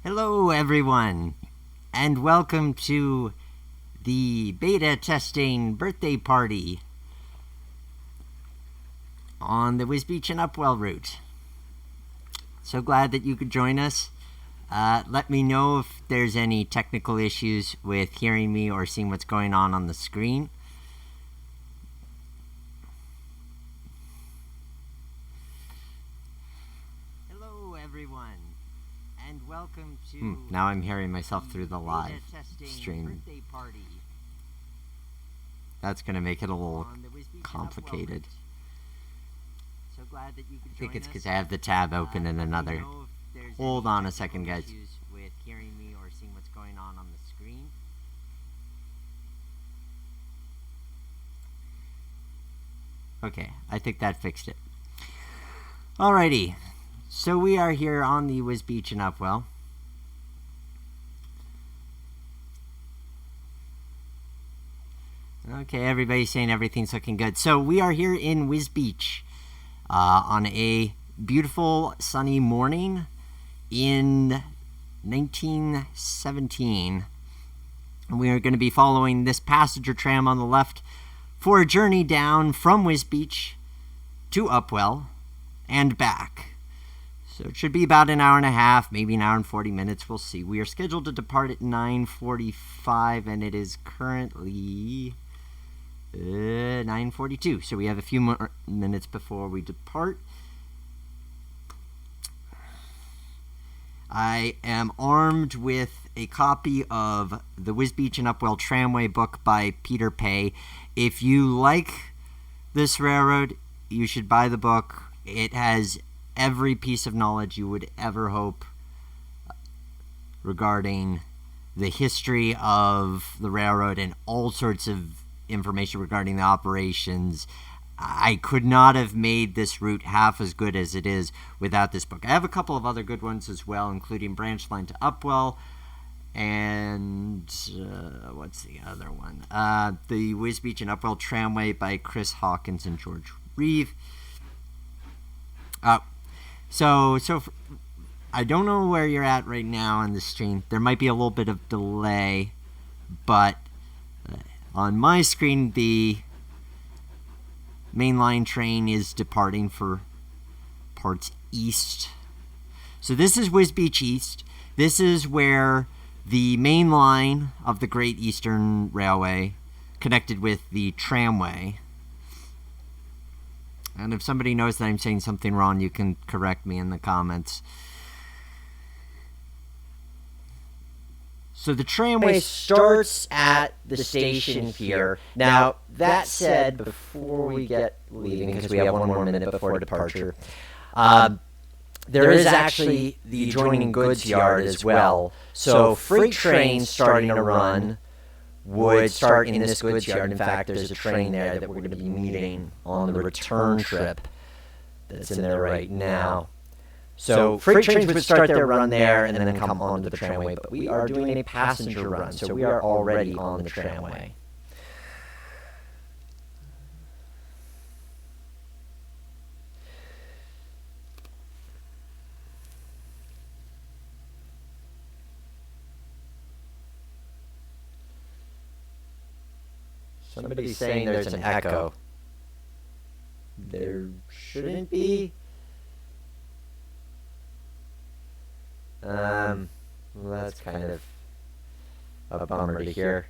Hello everyone, and welcome to the beta testing birthday party on the Wisbech and Upwell route. So glad that you could join us. Let me know if there's any technical issues with hearing me or seeing what's going on the screen. Hello everyone. And welcome to now I'm hearing myself through the live stream. Party. That's going to make it a little complicated. So glad that you could I think join it's us. because I have the tab open in another. Hold on a second, guys. With hearing me or seeing what's going on the screen. Okay, I think that fixed it. Alrighty. So we are here on the Wisbech and Upwell. Okay, everybody's saying everything's looking good. So we are here in Wisbech on a beautiful sunny morning in 1917. And we are going to be following this passenger tram on the left for a journey down from Wisbech to Upwell and back. So it should be about an hour and a half, maybe an hour and 40 minutes. We'll see. We are scheduled to depart at 9:45, and it is currently 9:42. So we have a few more minutes before we depart. I am armed with a copy of the Wisbech and Upwell Tramway book by Peter Pay. If you like this railroad, you should buy the book. It has every piece of knowledge you would ever hope regarding the history of the railroad and all sorts of information regarding the operations. I could not have made this route half as good as it is without this book. I have a couple of other good ones as well, including Branch Line to Upwell and what's the other one? The Wisbech and Upwell Tramway by Chris Hawkins and George Reeve. So I don't know where you're at right now on the stream. There might be a little bit of delay, but on my screen, the mainline train is departing for parts east. So this is Wisbech East. This is where the main line of the Great Eastern Railway connected with the tramway. And if somebody knows that I'm saying something wrong, you can correct me in the comments. So the tramway starts at the station here. Now, that said, before we get leaving, because we have one more minute before departure, there is actually the adjoining goods yard as well. So freight trains starting to run would start in this goods yard. In fact, there's a train there that we're going to be meeting on the return trip that's in there right now. So freight trains would start their run there and then come onto the tramway. But we are doing a passenger run, so we are already on the tramway. Somebody's saying there's an echo. There shouldn't be. Well, that's kind of a bummer to hear.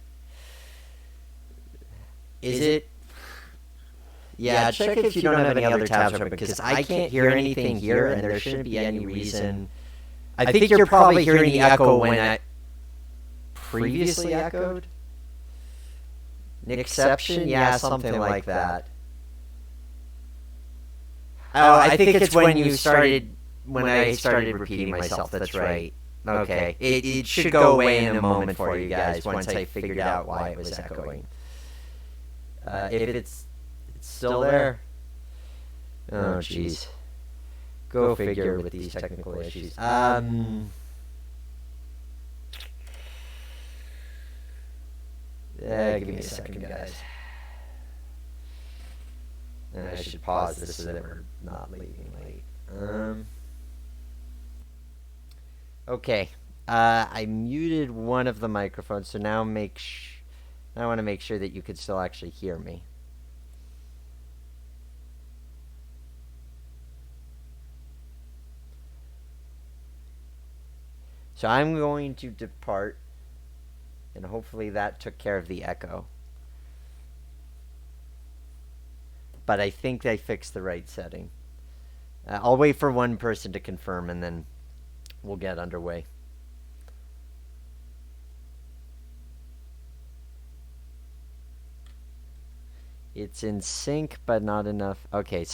Is it? Yeah, check if you don't have any other tabs open, because I can't hear anything here, and there shouldn't be any reason. I think you're probably hearing the echo when I previously echoed. An exception? Yeah, something like that. Oh, I think it's when I started repeating myself, that's right. Okay, it should go away in a moment for you guys once I figured out why it was echoing. If it's still there. Oh, jeez. Go figure with these technical issues. Give me a second, guys. And I should pause this so that we're not leaving late. Okay. I muted one of the microphones, so now I want to make sure that you could still actually hear me. So I'm going to depart, and hopefully that took care of the echo. But I think I fixed the right setting. I'll wait for one person to confirm, and then we'll get underway. It's in sync, but not enough. Okay,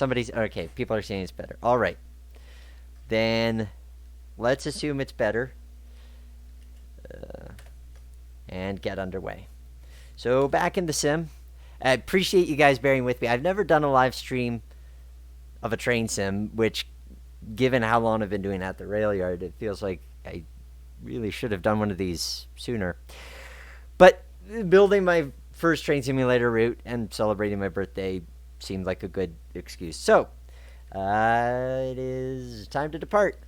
people are saying it's better. All right. Then let's assume it's better. And get underway. So back in the sim. I appreciate you guys bearing with me. I've never done a live stream of a train sim, which, given how long I've been doing at the rail yard, it feels like I really should have done one of these sooner. But building my first train simulator route and celebrating my birthday seemed like a good excuse. So, it is time to depart.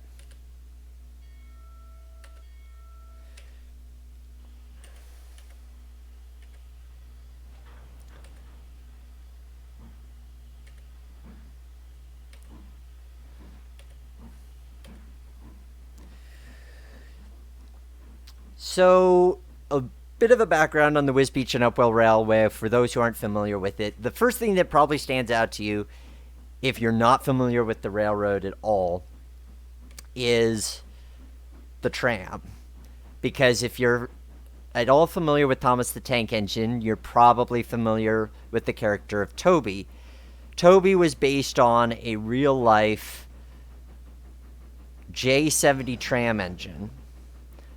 So, a bit of a background on the Wisbech and Upwell Railway for those who aren't familiar with it. The first thing that probably stands out to you, if you're not familiar with the railroad at all, is the tram. Because if you're at all familiar with Thomas the Tank Engine, you're probably familiar with the character of Toby. Toby was based on a real-life J70 tram engine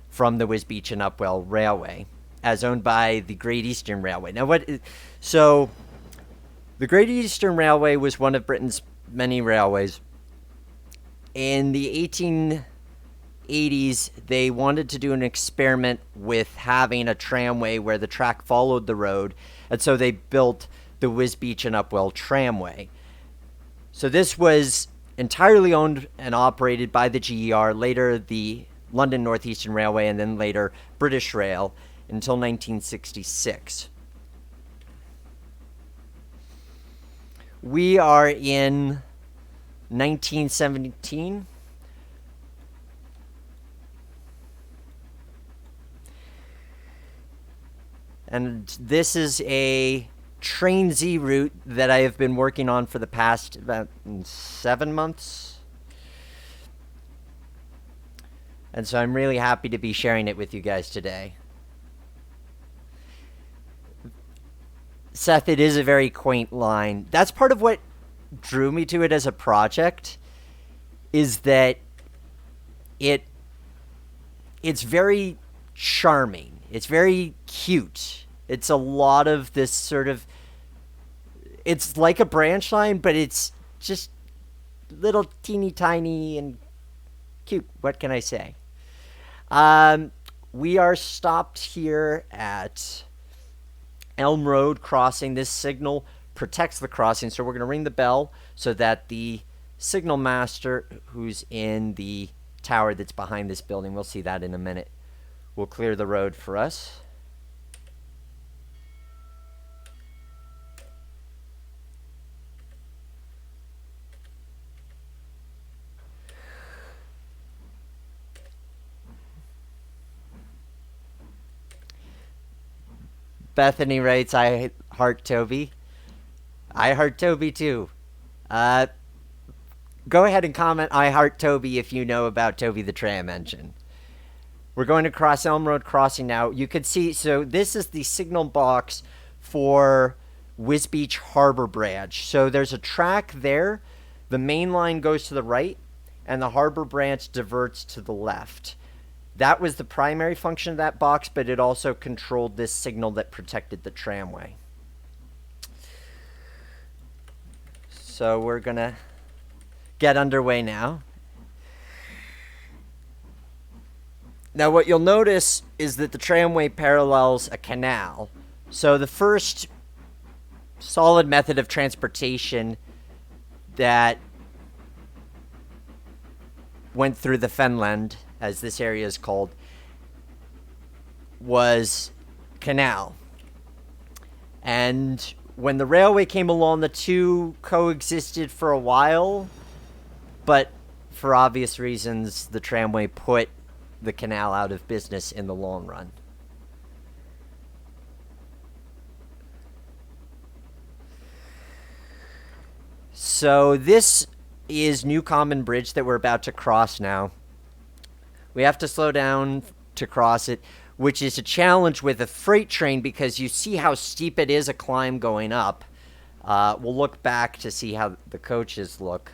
from the Wisbech and Upwell Railway, as owned by the Great Eastern Railway. Now, so the Great Eastern Railway was one of Britain's many railways. In the 1880s, they wanted to do an experiment with having a tramway where the track followed the road, and so they built the Wisbech and Upwell Tramway. So this was entirely owned and operated by the GER, later the London North Eastern Railway, and then later British Rail, until 1966. We are in 1917. And this is a Trainz route that I have been working on for the past about 7 months. And so I'm really happy to be sharing it with you guys today. Seth, it is a very quaint line. That's part of what drew me to it as a project, is that it's very charming. It's very cute. It's a lot of this sort of, it's like a branch line, but it's just little teeny tiny and cute. What can I say? We are stopped here at Elm Road crossing. This signal protects the crossing, so we're going to ring the bell so that the signal master, who's in the tower that's behind this building, we'll see that in a minute, will clear the road for us. Bethany writes, I heart Toby. I heart Toby too. Go ahead and comment, I heart Toby, if you know about Toby the Tram Engine. We're going to cross Elm Road Crossing now. You could see, so this is the signal box for Wisbech Harbor Branch. So there's a track there. The main line goes to the right, and the Harbor Branch diverts to the left. That was the primary function of that box, but it also controlled this signal that protected the tramway. So we're going to get underway now. Now what you'll notice is that the tramway parallels a canal. So the first solid method of transportation that went through the Fenland, as this area is called, was canal. And when the railway came along, the two coexisted for a while, but for obvious reasons, the tramway put the canal out of business in the long run. So this is New Common Bridge that we're about to cross now. We have to slow down to cross it, which is a challenge with a freight train because you see how steep it is, a climb going up. We'll look back to see how the coaches look.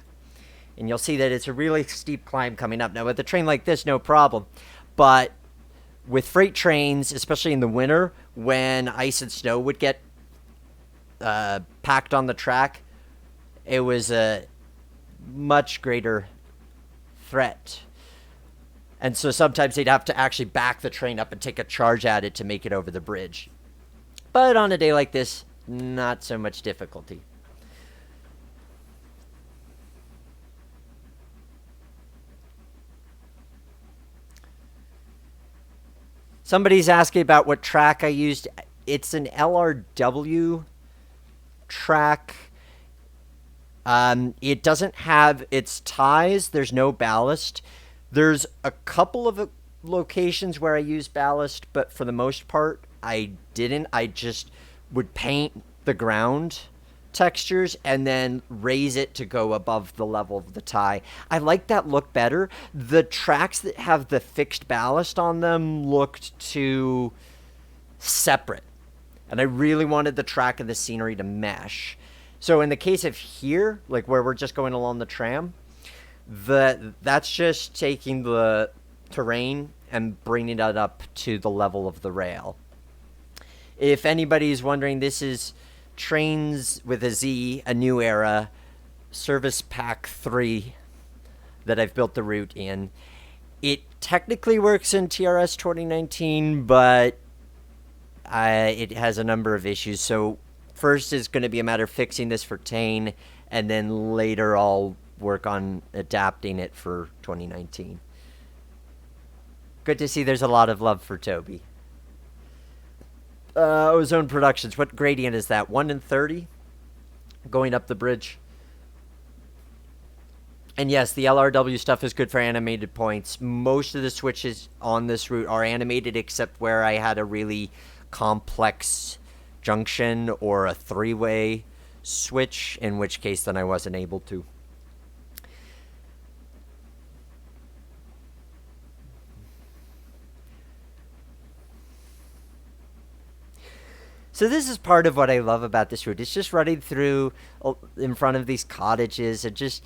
And you'll see that it's a really steep climb coming up. Now, with a train like this, no problem. But with freight trains, especially in the winter, when ice and snow would get packed on the track, it was a much greater threat. And so sometimes they'd have to actually back the train up and take a charge at it to make it over the bridge. But on a day like this, not so much difficulty. Somebody's asking about what track I used. It's an LRW track. It doesn't have its ties. There's no ballast. There's a couple of locations where I use ballast, but for the most part, I didn't. I just would paint the ground textures and then raise it to go above the level of the tie. I like that look better. The tracks that have the fixed ballast on them looked too separate, and I really wanted the track and the scenery to mesh. So in the case of here, like where we're just going along the tram, that's just taking the terrain and bringing it up to the level of the rail. If anybody's wondering, this is Trainz with a Z, a new era, Service Pack 3 that I've built the route in. It technically works in TRS 2019, but it has a number of issues. So first is going to be a matter of fixing this for Tane, and then later I'll work on adapting it for 2019. Good to see there's a lot of love for Toby. Ozone Productions, what gradient is that? 1 in 30? Going up the bridge. And yes, the LRW stuff is good for animated points. Most of the switches on this route are animated except where I had a really complex junction or a three-way switch, in which case then I wasn't able to. So this is part of what I love about this route. It's just running through in front of these cottages and just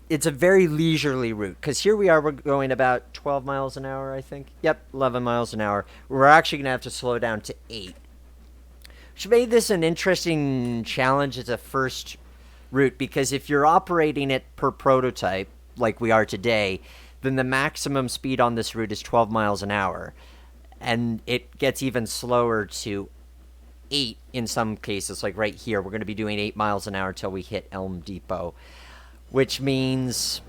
it's a very leisurely route, because here we are, we're going about 12 miles an hour, I think. Yep, 11 miles an hour. We're actually going to have to slow down to 8. Which made this an interesting challenge as a first route, because if you're operating it per prototype, like we are today, then the maximum speed on this route is 12 miles an hour. And it gets even slower to 8 in some cases, like right here. We're going to be doing 8 miles an hour till we hit Elm Depot, which means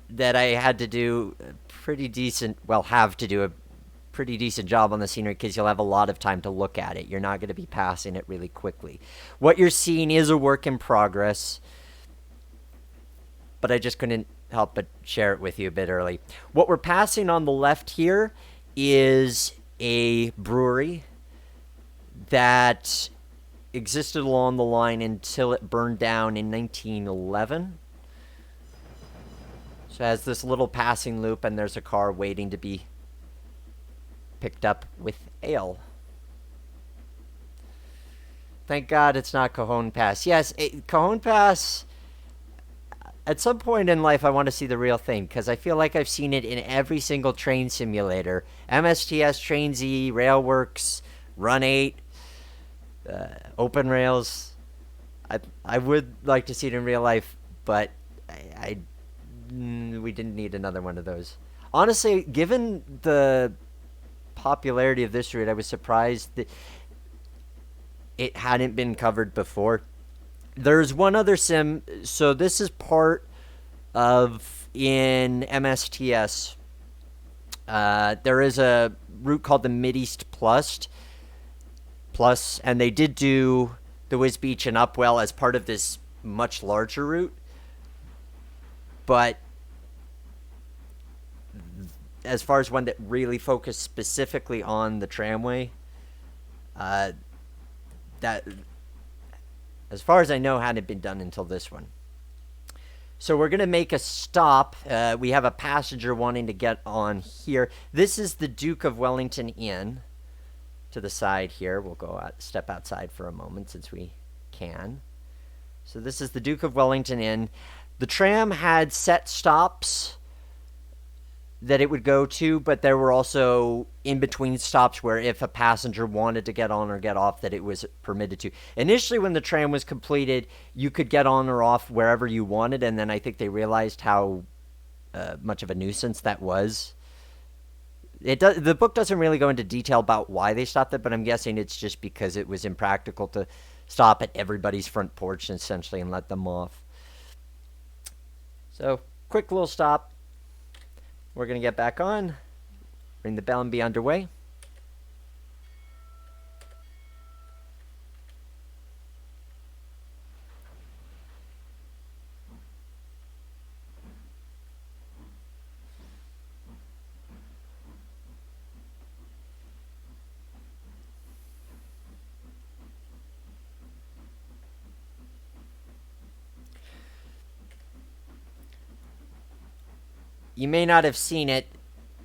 that I had to do a pretty decent, have to do a pretty decent job on the scenery, because you'll have a lot of time to look at it. You're not going to be passing it really quickly. What you're seeing is a work in progress, but I just couldn't help but share it with you a bit early. What we're passing on the left here is a brewery that existed along the line until it burned down in 1911. So it has this little passing loop, and there's a car waiting to be picked up with ale. Thank God it's not Cajon Pass. Yes, Cajon Pass, at some point in life I want to see the real thing, because I feel like I've seen it in every single train simulator. MSTS, Trainz, Railworks, Run 8, Open Rails. I would like to see it in real life, but we didn't need another one of those. Honestly, given the popularity of this route, I was surprised that it hadn't been covered before. There's one other sim. So this is part of, in MSTS, There is a route called the Mideast Plus, and they did do the Wisbech and Upwell as part of this much larger route. But as far as one that really focused specifically on the tramway, that, as far as I know, hadn't been done until this one. So we're going to make a stop. We have a passenger wanting to get on here. This is the Duke of Wellington Inn to the side here. We'll go out, step outside for a moment since we can. So this is the Duke of Wellington Inn. The tram had set stops that it would go to, but there were also in-between stops where if a passenger wanted to get on or get off, that it was permitted to. Initially, when the tram was completed, you could get on or off wherever you wanted, and then I think they realized how much of a nuisance that was. The book doesn't really go into detail about why they stopped it, but I'm guessing it's just because it was impractical to stop at everybody's front porch, essentially, and let them off. So, quick little stop. We're going to get back on, ring the bell, and be underway. You may not have seen it,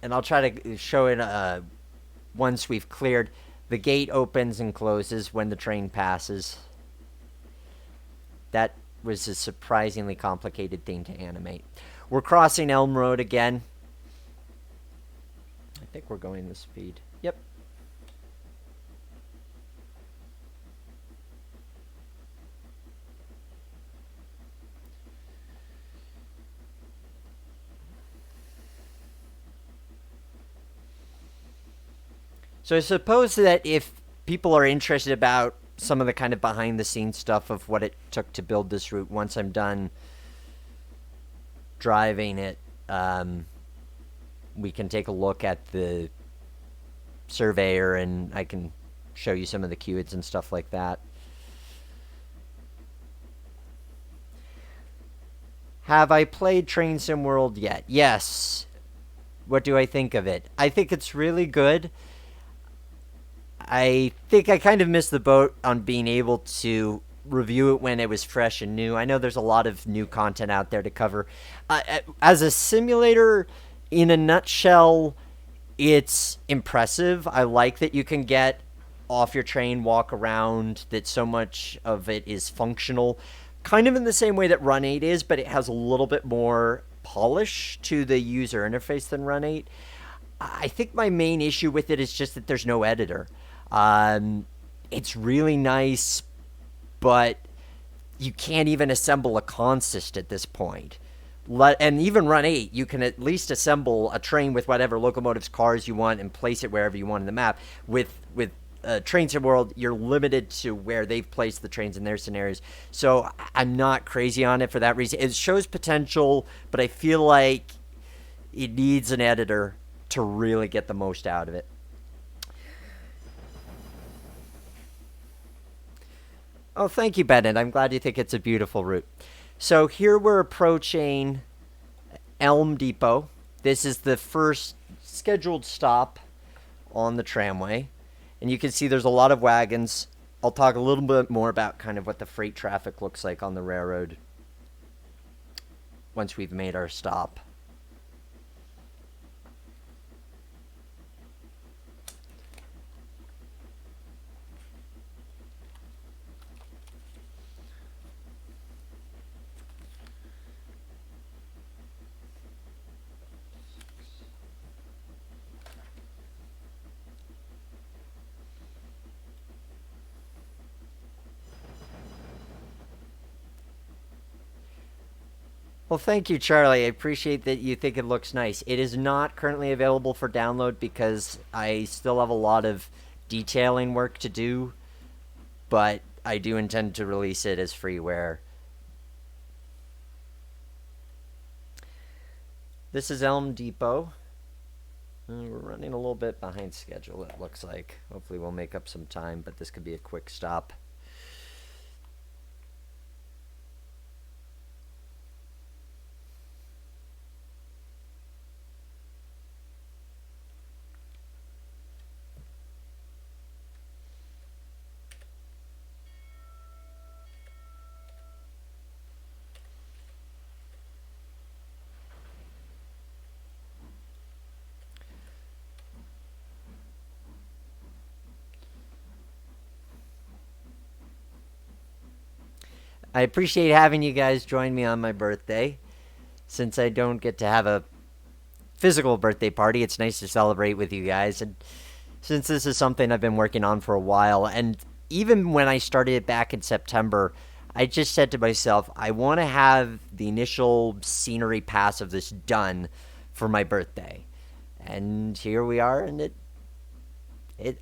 and I'll try to show it once we've cleared. The gate opens and closes when the train passes. That was a surprisingly complicated thing to animate. We're crossing Elm Road again. I think we're going the speed. Yep. So I suppose that if people are interested about some of the kind of behind-the-scenes stuff of what it took to build this route, once I'm done driving it, we can take a look at the surveyor, and I can show you some of the QIDs and stuff like that. Have I played Train Sim World yet? Yes. What do I think of it? I think it's really good. I think I kind of missed the boat on being able to review it when it was fresh and new. I know there's a lot of new content out there to cover. As a simulator, in a nutshell, it's impressive. I like that you can get off your train, walk around, that so much of it is functional. Kind of in the same way that Run 8 is, but it has a little bit more polish to the user interface than Run 8. I think my main issue with it is just that there's no editor. It's really nice, but you can't even assemble a consist at this point. And even Run 8, you can at least assemble a train with whatever locomotives, cars you want and place it wherever you want in the map. With Train Sim World, you're limited to where they've placed the trains in their scenarios. So I'm not crazy on it for that reason. It shows potential, but I feel like it needs an editor to really get the most out of it. Oh, thank you, Bennett. I'm glad you think it's a beautiful route. So here we're approaching Elm Depot. This is the first scheduled stop on the tramway. And you can see there's a lot of wagons. I'll talk a little bit more about kind of what the freight traffic looks like on the railroad once we've made our stop. Well, thank you, Charlie. I appreciate that you think it looks nice. It is not currently available for download because I still have a lot of detailing work to do, but I do intend to release it as freeware. This is Elm Depot. We're running a little bit behind schedule, it looks like. Hopefully we'll make up some time, but this could be a quick stop. I appreciate having you guys join me on my birthday. Since I don't get to have a physical birthday party, it's nice to celebrate with you guys. And since this is something I've been working on for a while, and even when I started it back in September, I just said to myself, I want to have the initial scenery pass of this done for my birthday. And here we are, and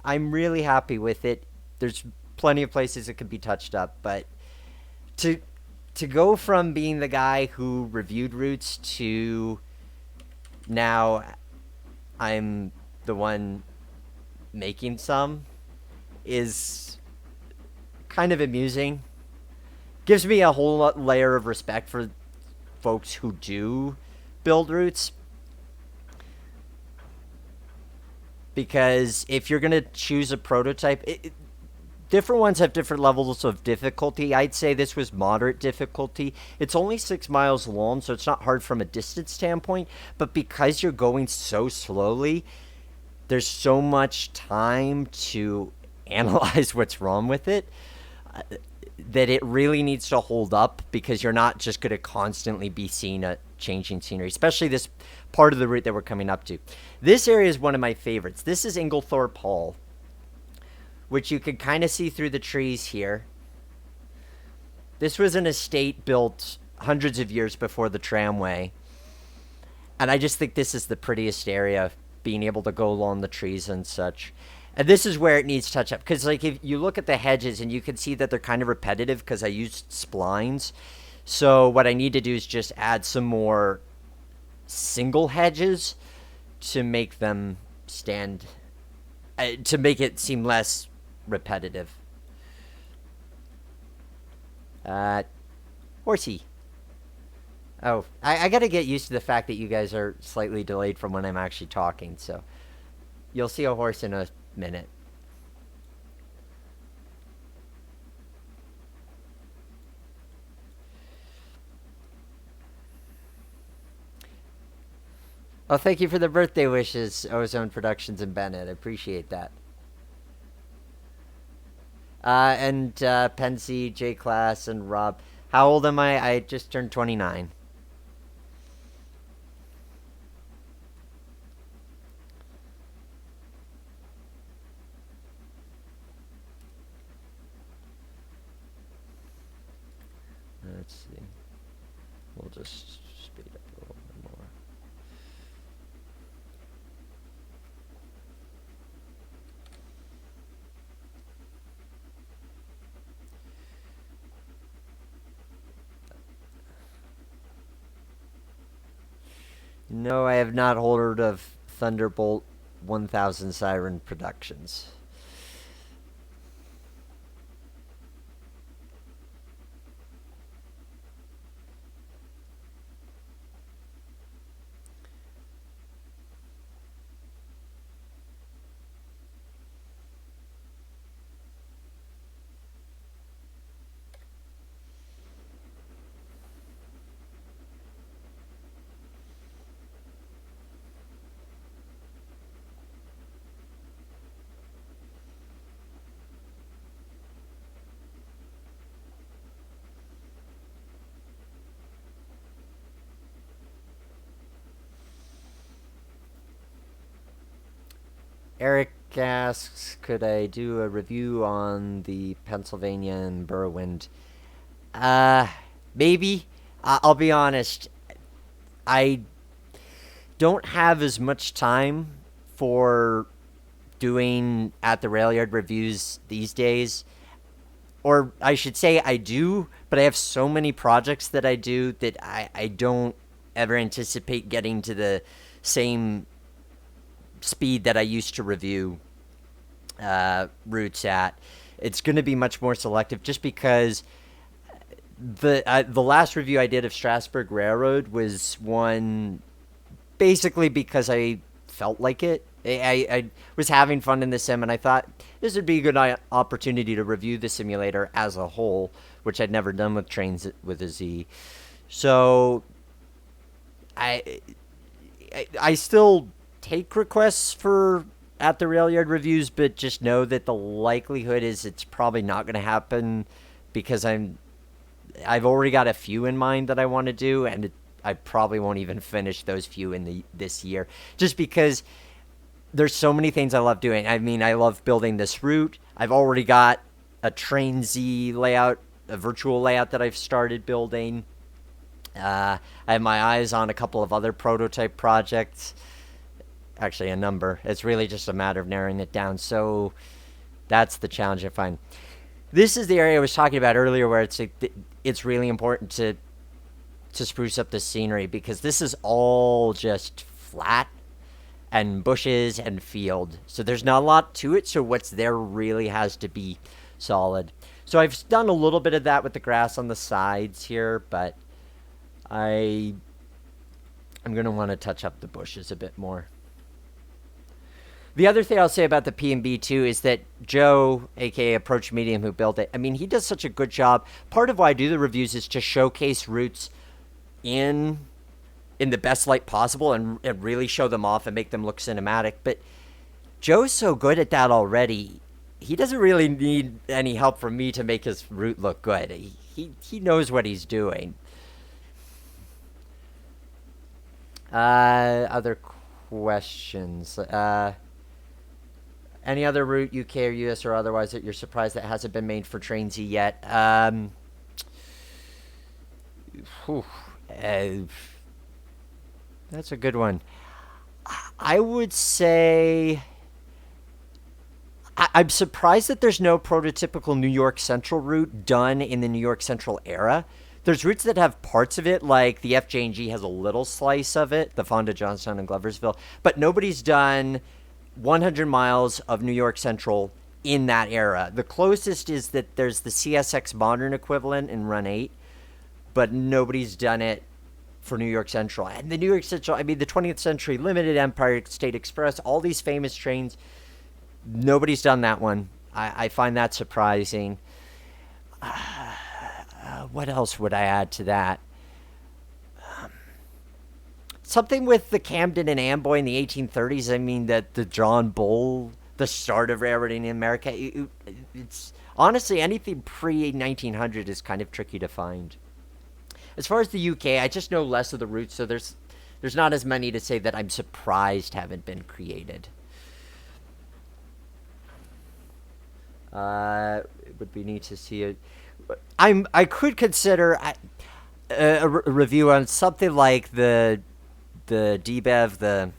I'm really happy with it. There's plenty of places it could be touched up, but to to go from being the guy who reviewed routes to now I'm the one making some is kind of amusing. Gives me a whole layer of respect for folks who do build routes. Because if you're going to choose a prototype, different ones have different levels of difficulty. I'd say this was moderate difficulty. It's only 6 miles long, so it's not hard from a distance standpoint. But because you're going so slowly, there's so much time to analyze what's wrong with it that it really needs to hold up, because you're not just going to constantly be seeing a changing scenery, especially this part of the route that we're coming up to. This area is one of my favorites. This is Inglethorpe Hall, which you can kind of see through the trees here. This was an estate built hundreds of years before the tramway. And I just think this is the prettiest area, being able to go along the trees and such. And this is where it needs touch up, because like if you look at the hedges and you can see that they're kind of repetitive because I used splines. So what I need to do is just add some more single hedges to make them stand, to make it seem less repetitive. Horsey. Oh, I gotta get used to the fact that you guys are slightly delayed from when I'm actually talking, so you'll see a horse in a minute. Oh, thank you for the birthday wishes, Ozone Productions and Bennett. I appreciate that. And Pensy, J Class, and Rob. How old am I? I just turned 29. Let's see. We'll just speed up a little bit more. No, I have not heard of Thunderbolt 1000 Siren Productions. Eric asks, could I do a review on the Pennsylvania and Berwind? Maybe. I'll be honest. I don't have as much time for doing at the rail yard reviews these days. Or I should say I do, but I have so many projects that I do that I don't ever anticipate getting to the same speed that I used to review routes at. It's going to be much more selective, just because the last review I did of Strasburg Railroad was one basically because I felt like it. I was having fun in the sim, and I thought this would be a good opportunity to review the simulator as a whole, which I'd never done with Trainz with a Z. So I still take requests for at the rail yard reviews, but just know that the likelihood is it's probably not going to happen, because I've already got a few in mind that I want to do, and I probably won't even finish those few in this year, just because there's so many things I love doing. I mean, I love building this route. I've already got a Trainz layout, a virtual layout that I've started building. I have my eyes on a couple of other prototype projects. Actually, a number. It's really just a matter of narrowing it down. So that's the challenge I find. This is the area I was talking about earlier, where it's really important to spruce up the scenery, because this is all just flat and bushes and field. So there's not a lot to it. So what's there really has to be solid. So I've done a little bit of that with the grass on the sides here, but I'm going to want to touch up the bushes a bit more. The other thing I'll say about the P&B too is that Joe, aka Approach Medium, who built it, I mean, he does such a good job. Part of why I do the reviews is to showcase routes in the best light possible, and really show them off and make them look cinematic. But Joe's so good at that already. He doesn't really need any help from me to make his route look good. He knows what he's doing. Other questions. Any other route, UK or US or otherwise, that you're surprised that hasn't been made for Trainz yet? That's a good one. I would say I'm surprised that there's no prototypical New York Central route done in the New York Central era. There's routes that have parts of it, like the FJ&G has a little slice of it, the Fonda, Johnstown, and Gloversville, but nobody's done 100 miles of New York Central in that era. The closest is that there's the CSX modern equivalent in Run 8, but nobody's done it for New York Central. And the New York Central, I mean, the 20th Century Limited, Empire State Express, all these famous trains, nobody's done that one. I find that surprising. What else would I add to that? Something with the Camden and Amboy in the 1830s. I mean, the John Bull, the start of railroading in America. It's honestly, anything pre-1900 is kind of tricky to find. As far as the UK, I just know less of the routes, so there's not as many to say that I'm surprised haven't been created. It would be neat to see it. I could consider a review on something like the DBEV, the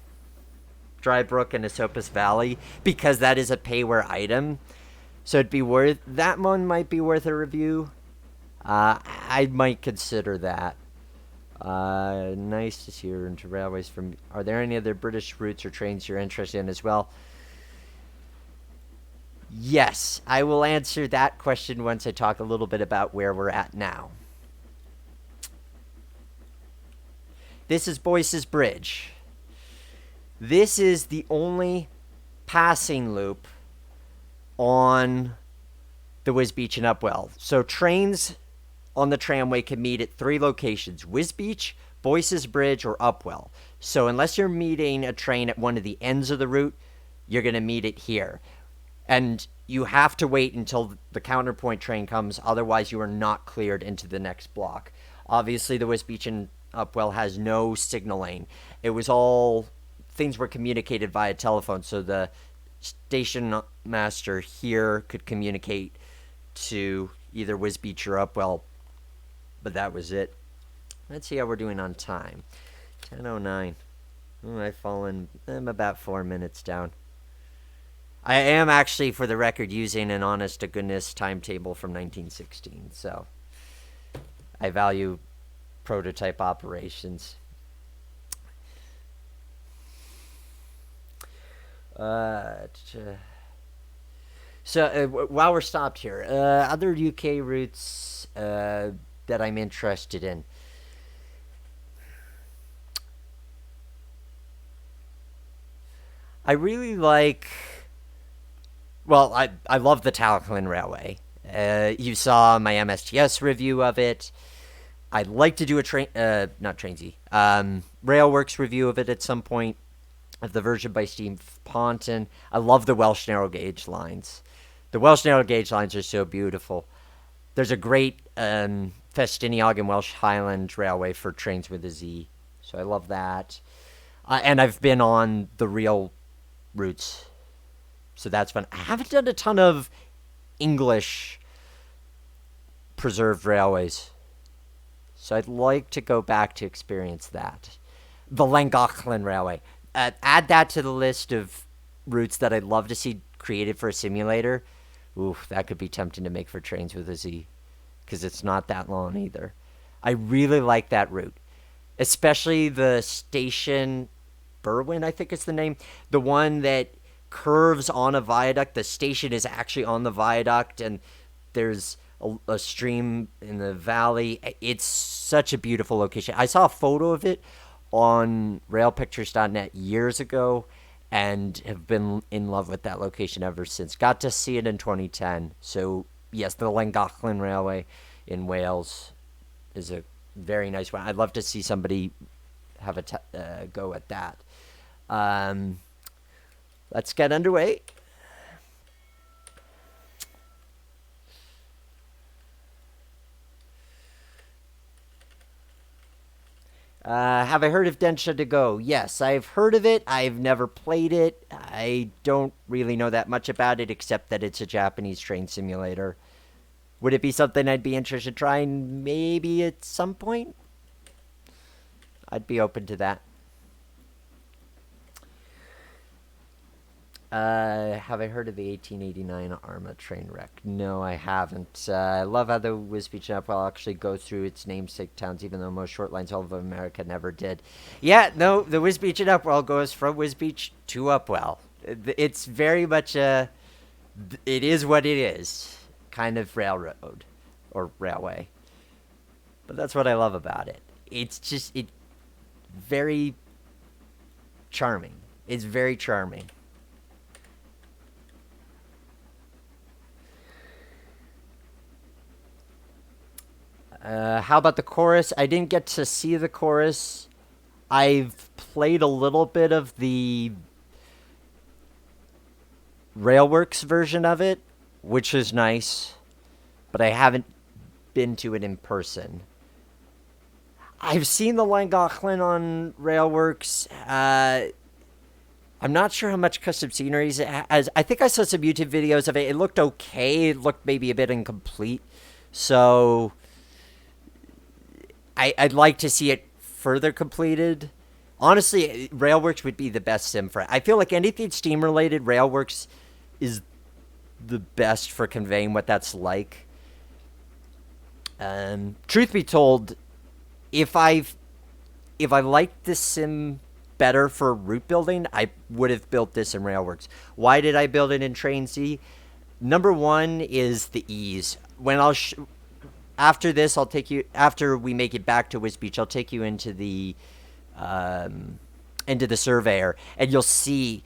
Dry Brook and Esopus Valley, because that is a pay-where item. So that one might be worth a review. I might consider that. Nice to see you're into railways. Are there any other British routes or trains you're interested in as well? Yes, I will answer that question once I talk a little bit about where we're at now. This is Boyce's Bridge. This is the only passing loop on the Wisbech and Upwell. So trains on the tramway can meet at 3 locations: Wisbech, Boyce's Bridge, or Upwell. So unless you're meeting a train at one of the ends of the route, you're going to meet it here. And you have to wait until the counterpoint train comes, otherwise you are not cleared into the next block. Obviously, the Wisbech and Upwell has no signaling. It was all, things were communicated via telephone, so the station master here could communicate to either Wisbech or Upwell, but that was it. Let's see how we're doing on time. 10:09. I'm about 4 minutes down. I am actually, for the record, using an honest-to-goodness timetable from 1916, so I value prototype operations. t- So while we're stopped here, other UK routes that I'm interested in. I really like. Well, I love the Talclin Railway. You saw my MSTS review of it. I'd like to do a not Trainsy, Railworks review of it at some point. Of the version by Steve Ponton. I love the Welsh narrow gauge lines. The Welsh narrow gauge lines are so beautiful. There's a great Festiniog and Welsh Highland Railway for trains with a Z. So I love that. And I've been on the real routes. So that's fun. I haven't done a ton of English preserved railways. So I'd like to go back to experience that. The Llangollen Railway. Add that to the list of routes that I'd love to see created for a simulator. Oof, that could be tempting to make for trains with a Z. Because it's not that long either. I really like that route. Especially the station Berwyn, I think is the name. The one that curves on a viaduct. The station is actually on the viaduct, and there's a stream in the valley. It's such a beautiful location. I saw a photo of it on railpictures.net years ago and have been in love with that location ever since. Got to see it in 2010. So, yes, the Llangollen Railway in Wales is a very nice one. I'd love to see somebody have a go at that. Let's get underway. Have I heard of Densha to Go? Yes, I've heard of it. I've never played it. I don't really know that much about it, except that it's a Japanese train simulator. Would it be something I'd be interested in trying maybe at some point? I'd be open to that. Have I heard of the 1889 Arma train wreck? No, I haven't. I love how the Wisbech Upwell actually goes through its namesake towns, even though most short lines all of America never did. Yeah, no, the Wisbech Upwell goes from Wisbech to Upwell. It's very much it is what it is, kind of railroad or railway. But that's what I love about it. It's just very charming. It's very charming. How about the chorus? I didn't get to see the chorus. I've played a little bit of the Railworks version of it, which is nice, but I haven't been to it in person. I've seen the Llangollen on Railworks. I'm not sure how much custom scenery it has. I think I saw some YouTube videos of it. It looked okay. It looked maybe a bit incomplete. So I'd like to see it further completed. Honestly, Railworks would be the best sim for it. I feel like anything Steam-related, Railworks is the best for conveying what that's like. Truth be told, if I liked this sim better for route building, I would have built this in Railworks. Why did I build it in Trainz? Number one is the ease. When after this, I'll take you, after we make it back to Wisbech, I'll take you into the surveyor, and you'll see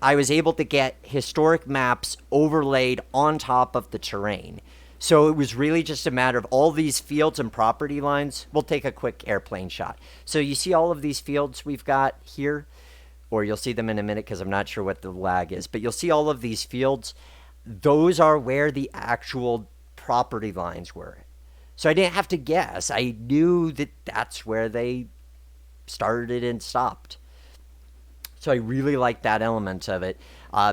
I was able to get historic maps overlaid on top of the terrain. So it was really just a matter of all these fields and property lines. We'll take a quick airplane shot. So you see all of these fields we've got here, or you'll see them in a minute because I'm not sure what the lag is, but you'll see all of these fields. Those are where the actual property lines were. So I didn't have to guess. I knew that that's where they started and stopped. So I really liked that element of it.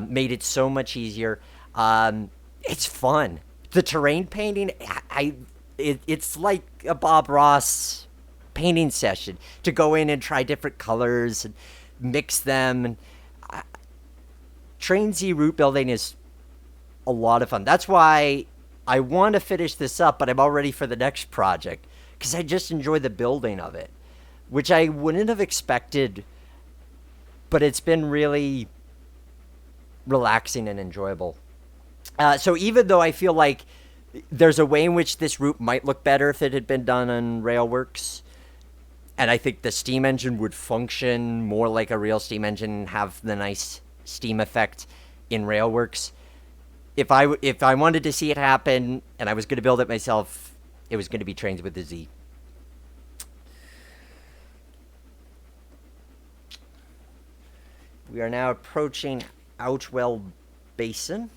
Made it so much easier. It's fun. The terrain painting, it's like a Bob Ross painting session to go in and try different colors and mix them. And Trainz route building is a lot of fun. That's why I want to finish this up, but I'm all ready for the next project because I just enjoy the building of it, which I wouldn't have expected, but it's been really relaxing and enjoyable. So even though I feel like there's a way in which this route might look better if it had been done on Railworks, and I think the steam engine would function more like a real steam engine and have the nice steam effect in Railworks. If I wanted to see it happen and I was going to build it myself, it was going to be Trainz with a Z. We are now approaching Outwell Basin.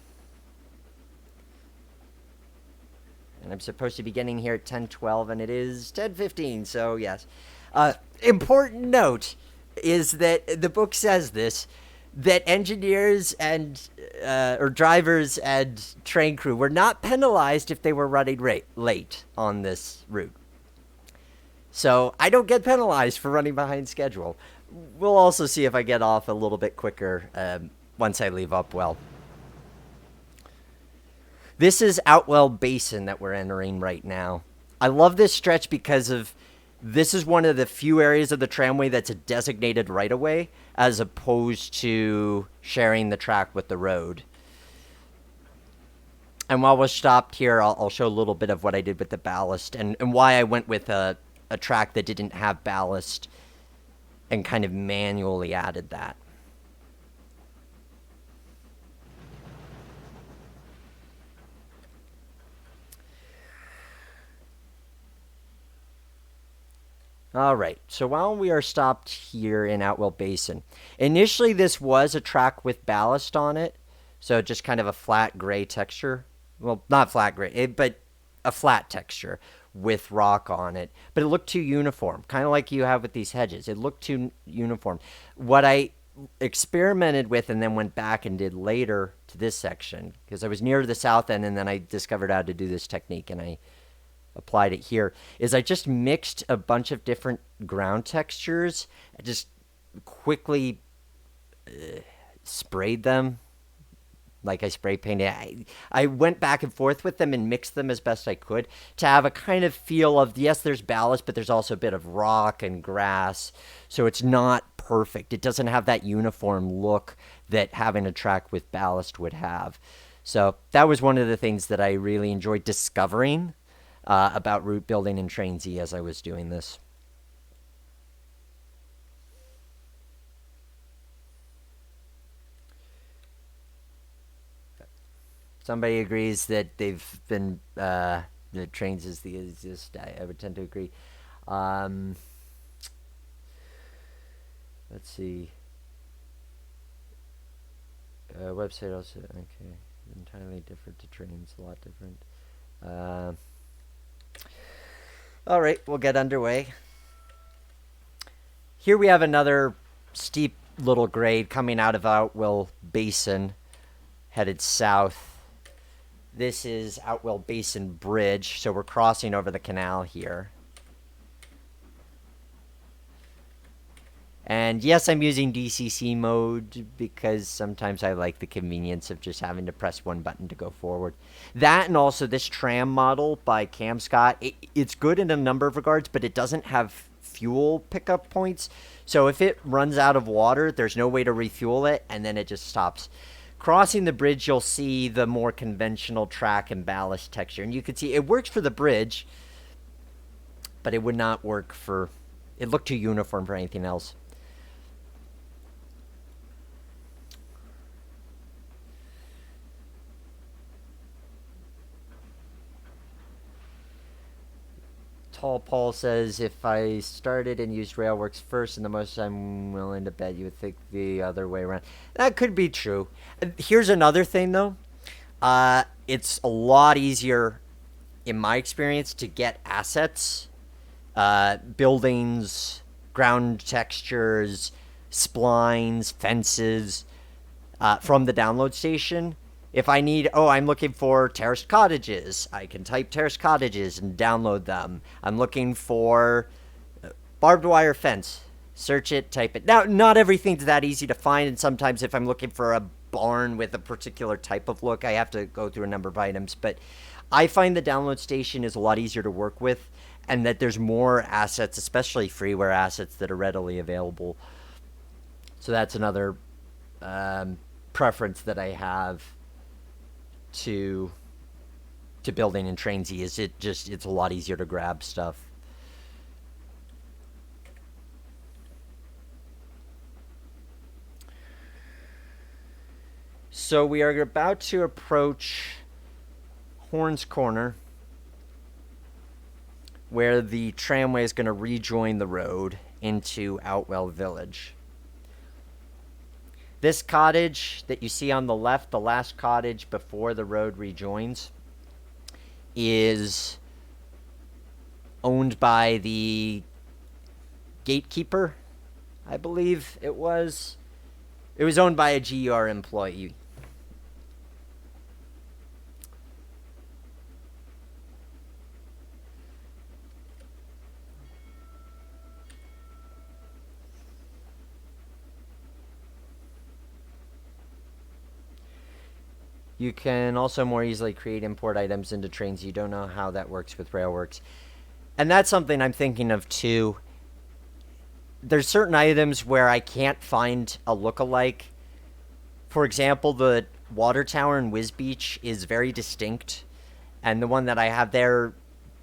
And I'm supposed to be getting here at 10:12, and it is 10:15, so yes. Important note is that the book says this, that engineers and or drivers and train crew were not penalized if they were running late on this route. So I don't get penalized for running behind schedule. We'll also see if I get off a little bit quicker once I leave Upwell. This is Outwell Basin that we're entering right now. I love this stretch because this is one of the few areas of the tramway that's a designated right-of-way, as opposed to sharing the track with the road. And while we're stopped here, I'll show a little bit of what I did with the ballast and why I went with a track that didn't have ballast and kind of manually added that. All right, so while we are stopped here in Outwell Basin, initially this was a track with ballast on it, so just kind of a flat gray texture. Well, not flat gray, but a flat texture with rock on it. But it looked too uniform, kind of like you have with these hedges. It looked too uniform. What I experimented with and then went back and did later to this section, because I was near the south end and then I discovered how to do this technique and I applied it here, is I just mixed a bunch of different ground textures. I just quickly sprayed them like I spray painted. I went back and forth with them and mixed them as best I could to have a kind of feel of, yes, there's ballast, but there's also a bit of rock and grass. So it's not perfect. It doesn't have that uniform look that having a track with ballast would have. So that was one of the things that I really enjoyed discovering about route building in Trainz as I was doing this. Somebody agrees that they've been the Trainz is the easiest. I would tend to agree. Let's see. Website also okay. Entirely different to Trainz. A lot different. All right, we'll get underway. Here we have another steep little grade coming out of Outwell Basin, headed south. This is Outwell Basin Bridge, so we're crossing over the canal here. And yes, I'm using DCC mode because sometimes I like the convenience of just having to press one button to go forward. That and also this tram model by Cam Scott, it's good in a number of regards, but it doesn't have fuel pickup points. So if it runs out of water, there's no way to refuel it, and then it just stops. Crossing the bridge, you'll see the more conventional track and ballast texture. And you can see it works for the bridge, but it would not work for... It looked too uniform for anything else. Tall Paul says, if I started and used Railworks first, and the most I'm willing to bet you would think the other way around. That could be true. Here's another thing, though. It's a lot easier, in my experience, to get assets, buildings, ground textures, splines, fences, from the download station. If I need, I'm looking for terraced cottages, I can type terraced cottages and download them. I'm looking for barbed wire fence. Search it, type it. Now, not everything's that easy to find, and sometimes if I'm looking for a barn with a particular type of look, I have to go through a number of items. But I find the download station is a lot easier to work with, and that there's more assets, especially freeware assets, that are readily available. So that's another... pro preference that I have to building in Trainz is it's a lot easier to grab stuff. So we are about to approach Horns Corner, where the tramway is going to rejoin the road into Outwell Village. This cottage that you see on the left, the last cottage before the road rejoins, is owned by the gatekeeper, I believe it was. It was owned by a GER employee. You can also more easily create import items into Trainz. You don't know how that works with Railworks. And that's something I'm thinking of too. There's certain items where I can't find a lookalike. For example, the water tower in Wisbech is very distinct. And the one that I have there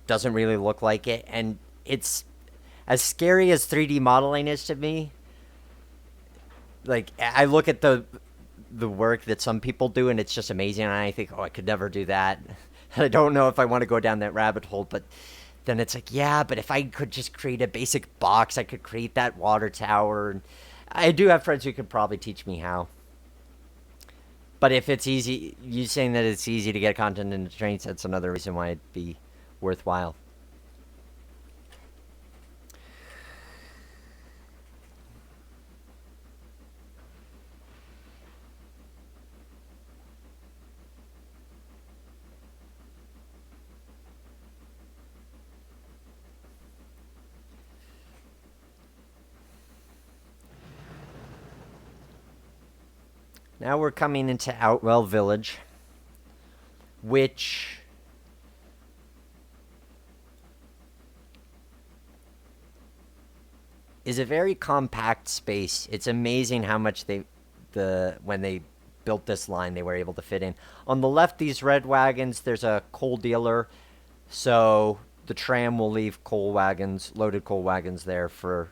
doesn't really look like it. And it's as scary as 3D modeling is to me. Like, I look at the work that some people do, and it's just amazing, and I think, oh, I could never do that. I don't know if I want to go down that rabbit hole, but then it's like, yeah, but if I could just create a basic box, I could create that water tower. And I do have friends who could probably teach me how. But if it's easy, you saying that it's easy to get content into Trainz, that's another reason why it'd be worthwhile. Now we're coming into Outwell Village, which is a very compact space. It's amazing how much when they built this line, they were able to fit in. On the left, these red wagons, there's a coal dealer, so the tram will leave loaded coal wagons there for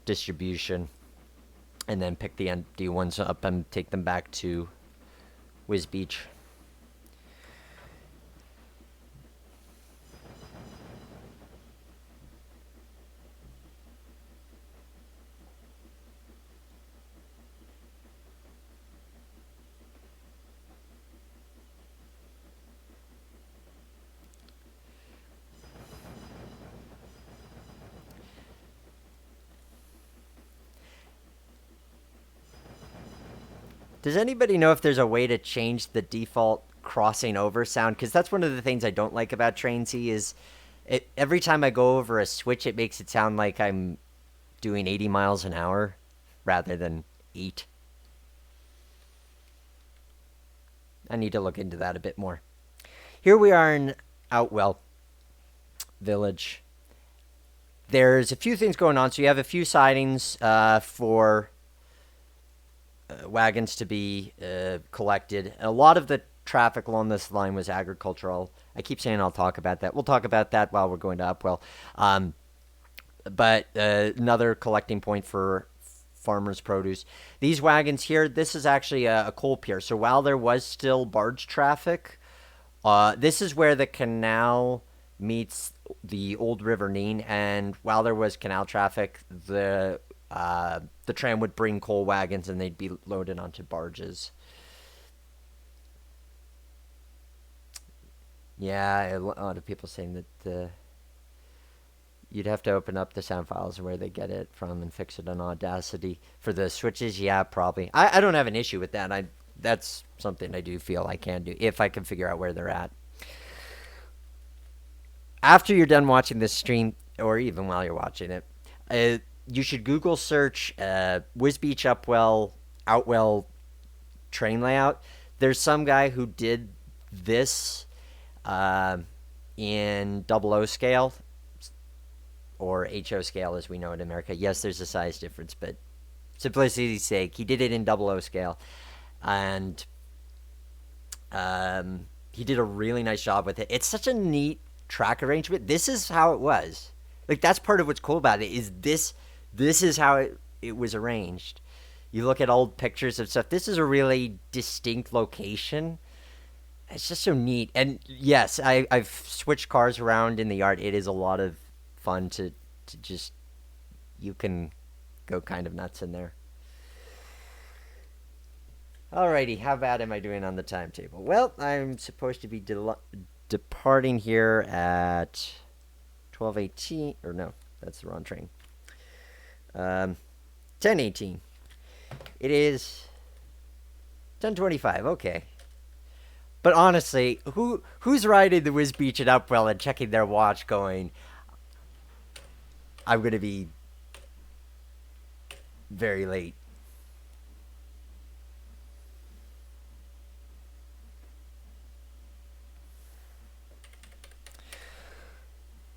distribution. And then pick the empty ones up and take them back to Wisbech. Does anybody know if there's a way to change the default crossing over sound? Because that's one of the things I don't like about Trainz is every time I go over a switch, it makes it sound like I'm doing 80 miles an hour rather than 8. I need to look into that a bit more. Here we are in Outwell Village. There's a few things going on. So you have a few sidings for wagons to be collected. A lot of the traffic along this line was agricultural. I keep saying I'll talk about that. We'll talk about that while we're going to Upwell. But another collecting point for farmers' produce. These wagons here, this is actually a coal pier. So while there was still barge traffic, this is where the canal meets the old River Nene. And while there was canal traffic, the tram would bring coal wagons and they'd be loaded onto barges. Yeah, a lot of people saying that you'd have to open up the sound files where they get it from and fix it on Audacity. For the switches, yeah, probably. I don't have an issue with that. That's something I do feel I can do if I can figure out where they're at. After you're done watching this stream, or even while you're watching it, you should Google search Wisbech Outwell train layout. There's some guy who did this in 00 scale, or HO scale as we know it in America. Yes, there's a size difference, but simplicity's sake, he did it in 00 scale. and he did a really nice job with it. It's such a neat track arrangement. This is how it was. Like, that's part of what's cool about it, is this is how it was arranged. You look at old pictures of stuff. This is a really distinct location. It's just so neat. And yes, I've switched cars around in the yard. It is a lot of fun to just, you can go kind of nuts in there. Alrighty, how bad am I doing on the timetable? Well, I'm supposed to be departing here at 12:18, or no, that's the wrong train. 10:18. It is 10:25. Okay. But honestly, who's riding the Wisbech at Upwell and checking their watch, going, I'm gonna be very late?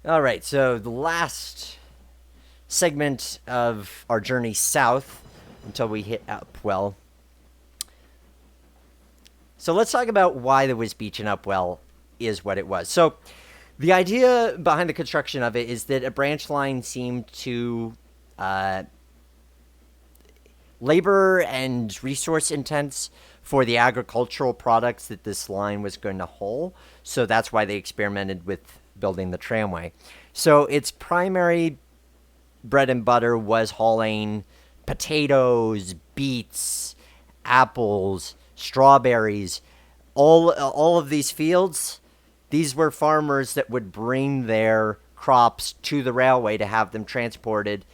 All right, so the last segment of our journey south until we hit Upwell. So let's talk about why the Wisbech in Upwell is what it was. So the idea behind the construction of it is that a branch line seemed to labor and resource intense for the agricultural products that this line was going to haul. So that's why they experimented with building the tramway. So its primary bread and butter was hauling potatoes, beets, apples, strawberries, all of these fields. These were farmers that would bring their crops to the railway to have them transported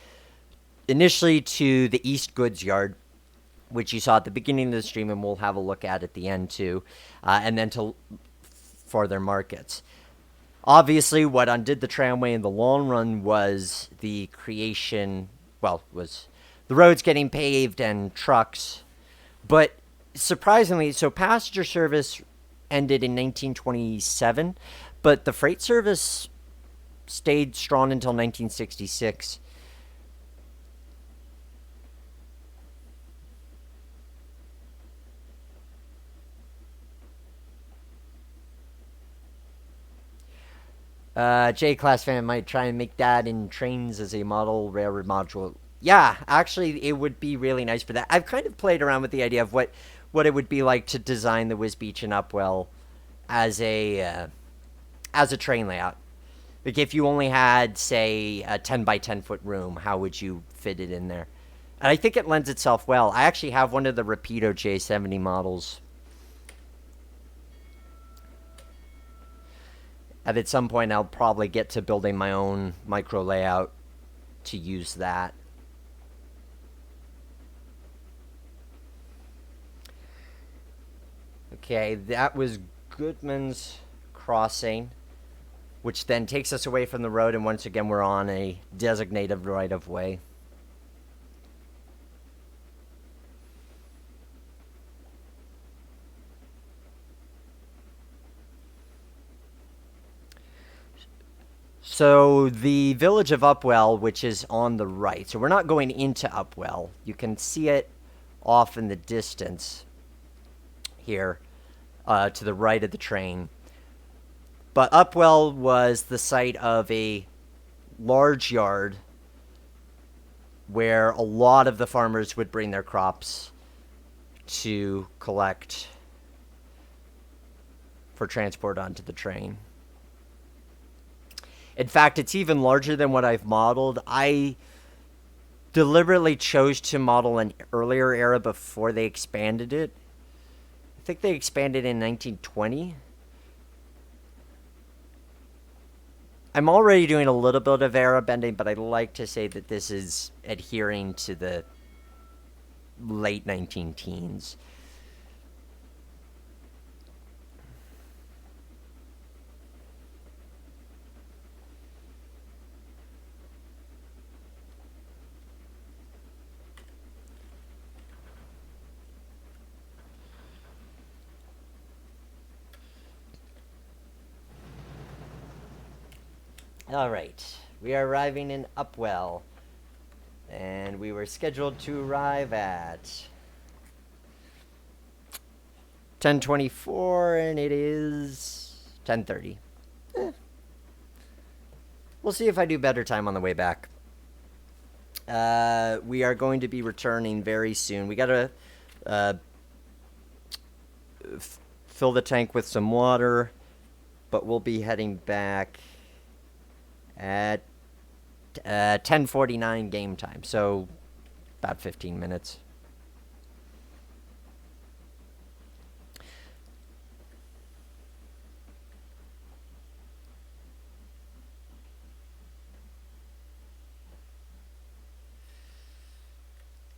initially to the East Goods Yard, which you saw at the beginning of the stream, and we'll have a look at the end too, and then for their markets. Obviously, what undid the tramway in the long run was the creation, was the roads getting paved and trucks. But surprisingly, so passenger service ended in 1927, but the freight service stayed strong until 1966. J-Class fan might try and make that in Trainz as a model railroad module. Yeah, actually, it would be really nice for that. I've kind of played around with the idea of what it would be like to design the Wisbech and Upwell as a train layout. Like, if you only had, say, a 10 by 10 foot room, how would you fit it in there? And I think it lends itself well. I actually have one of the Rapido J70 models. And at some point, I'll probably get to building my own micro layout to use that. Okay, that was Goodman's Crossing, which then takes us away from the road, and once again, we're on a designated right-of-way. So the village of Upwell, which is on the right. So we're not going into Upwell. You can see it off in the distance here to the right of the train. But Upwell was the site of a large yard where a lot of the farmers would bring their crops to collect for transport onto the train. In fact, it's even larger than what I've modeled. I deliberately chose to model an earlier era before they expanded it. I think they expanded in 1920. I'm already doing a little bit of era bending, but I like to say that this is adhering to the late 19-teens. All right, we are arriving in Upwell, and we were scheduled to arrive at 10:24, and it is 10:30. We'll see if I do better time on the way back. We are going to be returning very soon. We gotta fill the tank with some water, but we'll be heading back at 10:49 game time, so about 15 minutes.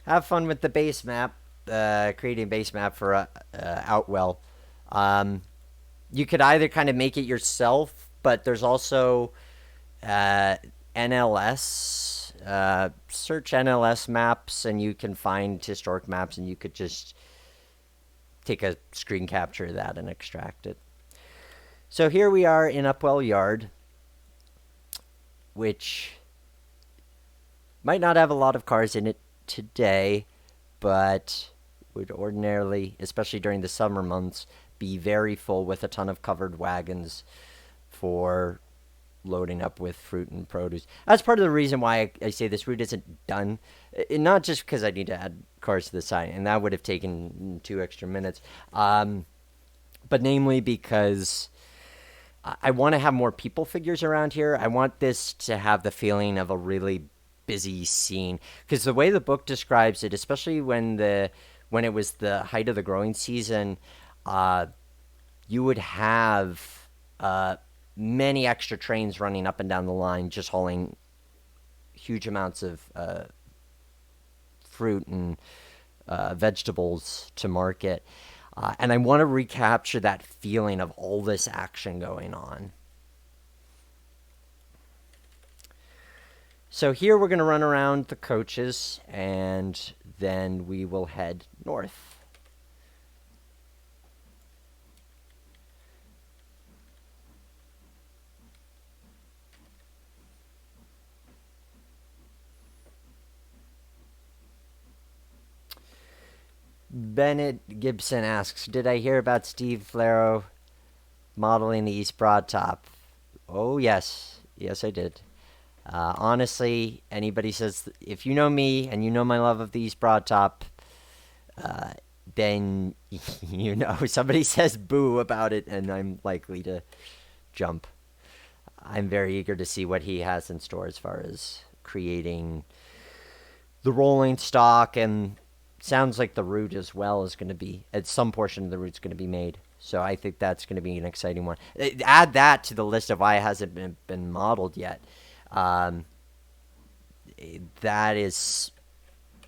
Have fun with the base map, creating a base map for Outwell. You could either kind of make it yourself, but there's also NLS. Search NLS maps, and you can find historic maps, and you could just take a screen capture of that and extract it. So here we are in Upwell Yard, which might not have a lot of cars in it today, but would ordinarily, especially during the summer months, be very full with a ton of covered wagons for loading up with fruit and produce. That's part of the reason why I say this route isn't done. Not just because I need to add cars to the side, and that would have taken 2 extra minutes, but namely because I want to have more people figures around here. I want this to have the feeling of a really busy scene, because the way the book describes it, especially when it was the height of the growing season, you would have many extra trains running up and down the line, just hauling huge amounts of fruit and vegetables to market, and I want to recapture that feeling of all this action going on. So here we're going to run around the coaches, and then we will head north. Bennett Gibson asks, did I hear about Steve Flero modeling the East Broad Top? Oh, yes. Yes, I did. Honestly, anybody says, if you know me and you know my love of the East Broad Top, then you know somebody says boo about it, and I'm likely to jump. I'm very eager to see what he has in store as far as creating the rolling stock, and sounds like the route as well is going to be, at some portion of the route's going to be made. So I think that's going to be an exciting one. Add that to the list of why it hasn't been modeled yet. That is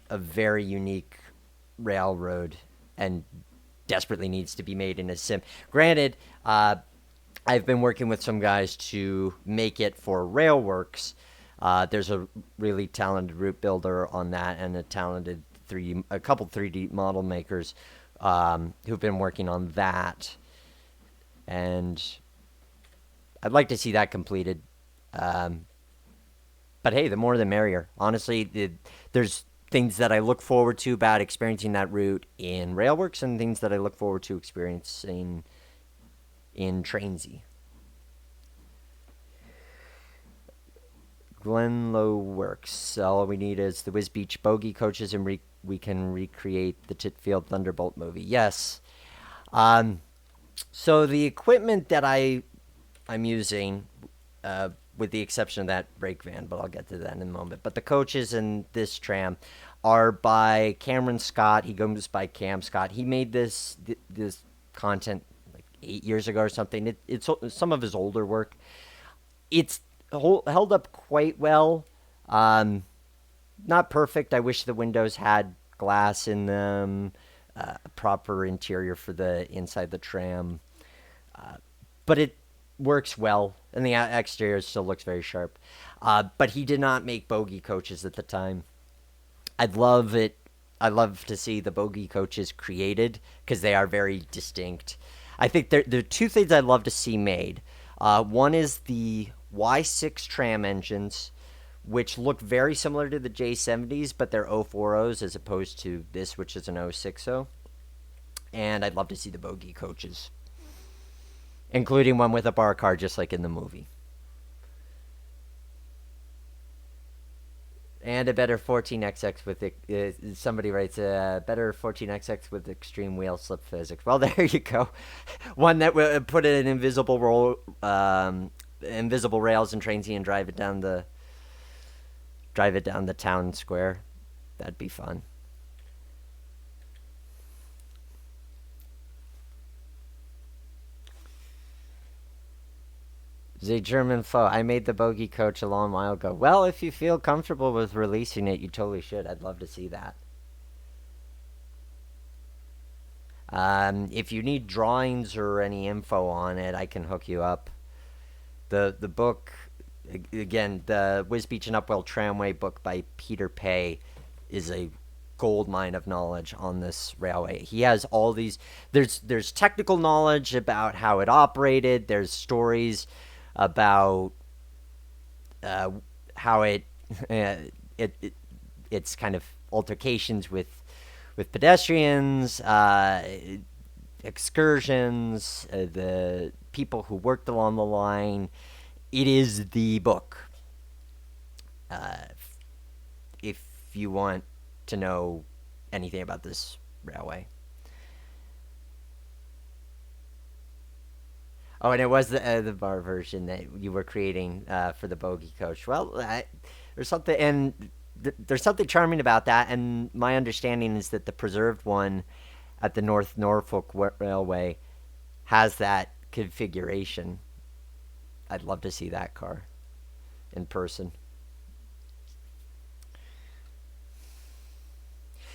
a very unique railroad and desperately needs to be made in a sim. Granted, I've been working with some guys to make it for Railworks. There's a really talented route builder on that, and a couple 3D model makers who've been working on that. And I'd like to see that completed. But hey, the more the merrier. Honestly, there's things that I look forward to about experiencing that route in Railworks, and things that I look forward to experiencing in Trainz. Glenlow Works. All we need is the Wisbech bogey coaches, and we can recreate the Titfield Thunderbolt movie. Yes. So the equipment that I'm using, with the exception of that brake van, but I'll get to that in a moment. But the coaches in this tram are by Cameron Scott. He goes by Cam Scott. He made this content like 8 years ago or something. It's some of his older work. It's held up quite well. Not perfect. I wish the windows had glass in them, a proper interior for the inside the tram. But it works well, and the exterior still looks very sharp. But he did not make bogey coaches at the time. I'd love it. I love to see the bogey coaches created, because they are very distinct. I think there are two things I'd love to see made. One is the Y6 tram engines, which look very similar to the J70s, but they're 040s as opposed to this, which is an 060. And I'd love to see the bogie coaches, including one with a bar car, just like in the movie. And a better 14XX with somebody writes a better 14XX with extreme wheel slip physics. Well, there you go. One that would put in invisible invisible rails and Trainz and drive it down the town square. That'd be fun. The German foe. I made the bogie coach a long while ago. Well, if you feel comfortable with releasing it, you totally should. I'd love to see that. If you need drawings or any info on it, I can hook you up. The book, again, the Wisbech Upwell Tramway book by Peter Pay is a gold mine of knowledge on this railway. He has all these. There's technical knowledge about how it operated. There's stories about how it's kind of altercations with pedestrians, excursions, the people who worked along the line. It is the book. If you want to know anything about this railway. Oh, and it was the bar version that you were creating for the bogie coach. Well, there's something, and there's something charming about that. And my understanding is that the preserved one at the North Norfolk Railway has that configuration. I'd love to see that car in person.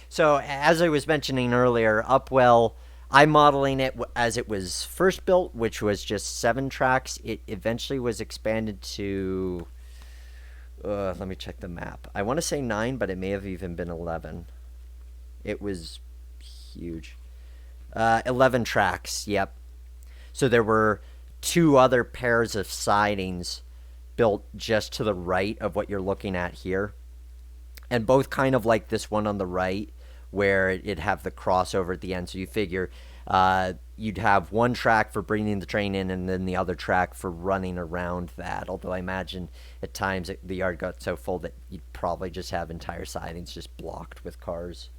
So, as I was mentioning earlier, Upwell, I'm modeling it as it was first built, which was just 7 tracks. It eventually was expanded to, let me check the map. I want to say 9, but it may have even been 11. It was huge. 11 tracks, yep. So there were 2 other pairs of sidings built just to the right of what you're looking at here. And both kind of like this one on the right, where it'd have the crossover at the end. So you figure you'd have one track for bringing the train in and then the other track for running around that. Although I imagine at times the yard got so full that you'd probably just have entire sidings just blocked with cars.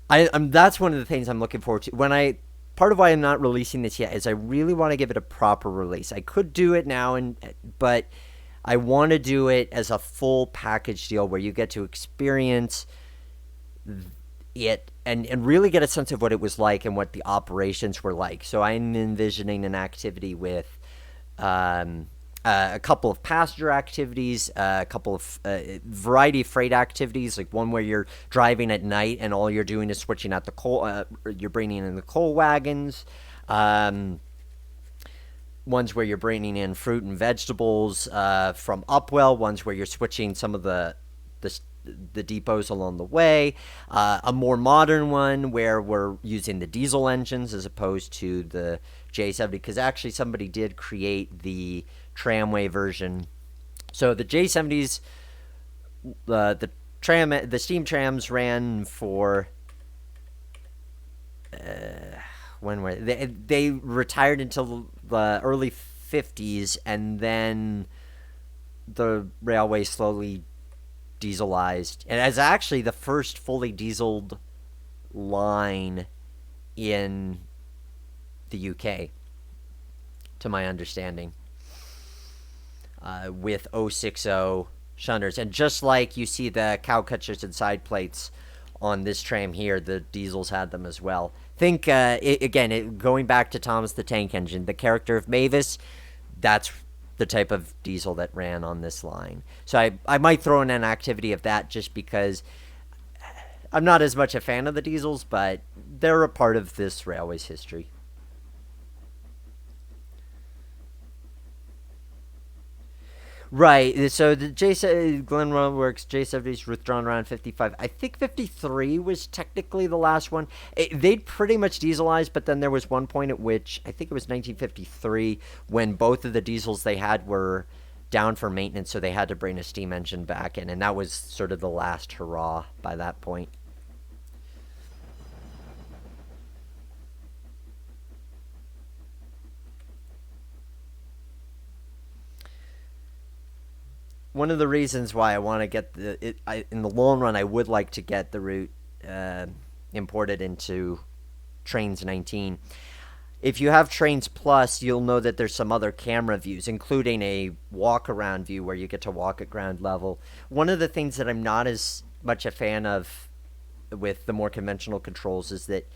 That's one of the things I'm looking forward to. Part of why I'm not releasing this yet is I really want to give it a proper release. I could do it now, but I want to do it as a full package deal where you get to experience it and really get a sense of what it was like and what the operations were like. So I'm envisioning an activity with a couple of passenger activities, a couple of variety of freight activities, like one where you're driving at night and all you're doing is switching out the coal, you're bringing in the coal wagons. Ones where you're bringing in fruit and vegetables from Upwell. Ones where you're switching some of the depots along the way. A more modern one where we're using the diesel engines as opposed to the J70, because actually somebody did create the tramway version. So the J70s, the steam trams ran for when were they retired until the early 50s, and then the railway slowly dieselized, and as actually the first fully dieseled line in the UK, to my understanding, with 060 shunters. And just like you see the cow catchers and side plates on this tram here, the diesels had them as well. Think, going back to Thomas the Tank Engine, the character of Mavis, that's the type of diesel that ran on this line. So I might throw in an activity of that just because I'm not as much a fan of the diesels, but they're a part of this railway's history. Right, so the Glen Road Works J70s withdrawn around 55. I think 53 was technically the last one. They'd pretty much dieselized, but then there was one point at which, I think it was 1953, when both of the diesels they had were down for maintenance, so they had to bring a steam engine back in, and that was sort of the last hurrah by that point. one of the reasons why I want to get in the long run, I would like to get the route imported into Trainz 19. If you have Trainz Plus, you'll know that there's some other camera views, including a walk-around view where you get to walk at ground level. One of the things that I'm not as much a fan of with the more conventional controls is that,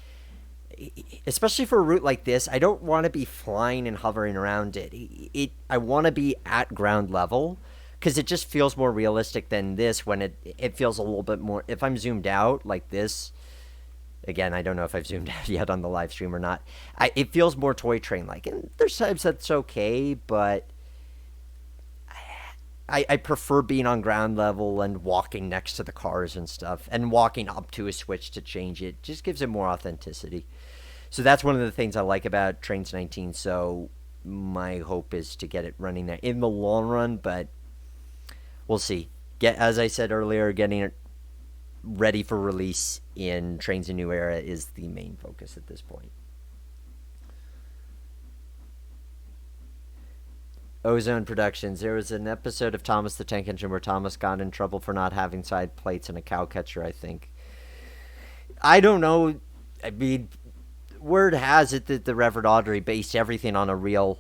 especially for a route like this, I don't want to be flying and hovering around it. I want to be at ground level, because it just feels more realistic than this when it feels a little bit more... If I'm zoomed out like this... Again, I don't know if I've zoomed out yet on the live stream or not. It feels more toy train-like. And there's times that's okay, but I prefer being on ground level and walking next to the cars and stuff. And walking up to a switch to change it. Just gives it more authenticity. So that's one of the things I like about Trainz 19. So my hope is to get it running there in the long run, but we'll see. As I said earlier, getting it ready for release in Trainz: A New Era is the main focus at this point. Ozone Productions. There was an episode of Thomas the Tank Engine where Thomas got in trouble for not having side plates and a cow catcher, I think. I don't know. I mean, word has it that the Reverend Audrey based everything on real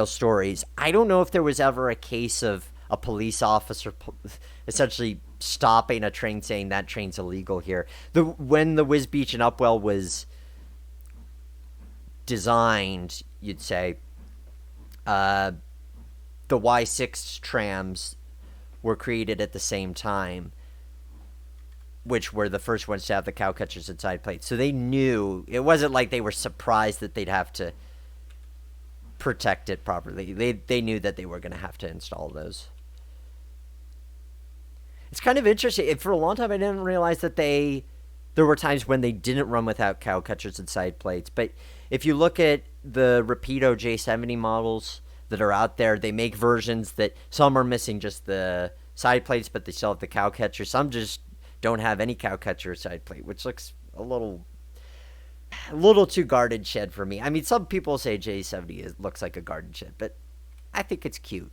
stories. I don't know if there was ever a case of a police officer essentially stopping a train saying that train's illegal here. When the Wisbech and Upwell was designed, you'd say, the Y6 trams were created at the same time, which were the first ones to have the cow catchers and side plates. So they knew. It wasn't like they were surprised that they'd have to protect it properly. They knew that they were going to have to install those. It's kind of interesting. For a long time, I didn't realize that there were times when they didn't run without cow catchers and side plates. But if you look at the Rapido J70 models that are out there, they make versions that some are missing just the side plates, but they still have the cow catcher. Some just don't have any cow catcher or side plate, which looks a little too garden shed for me. I mean, some people say J70 looks like a garden shed, but I think it's cute.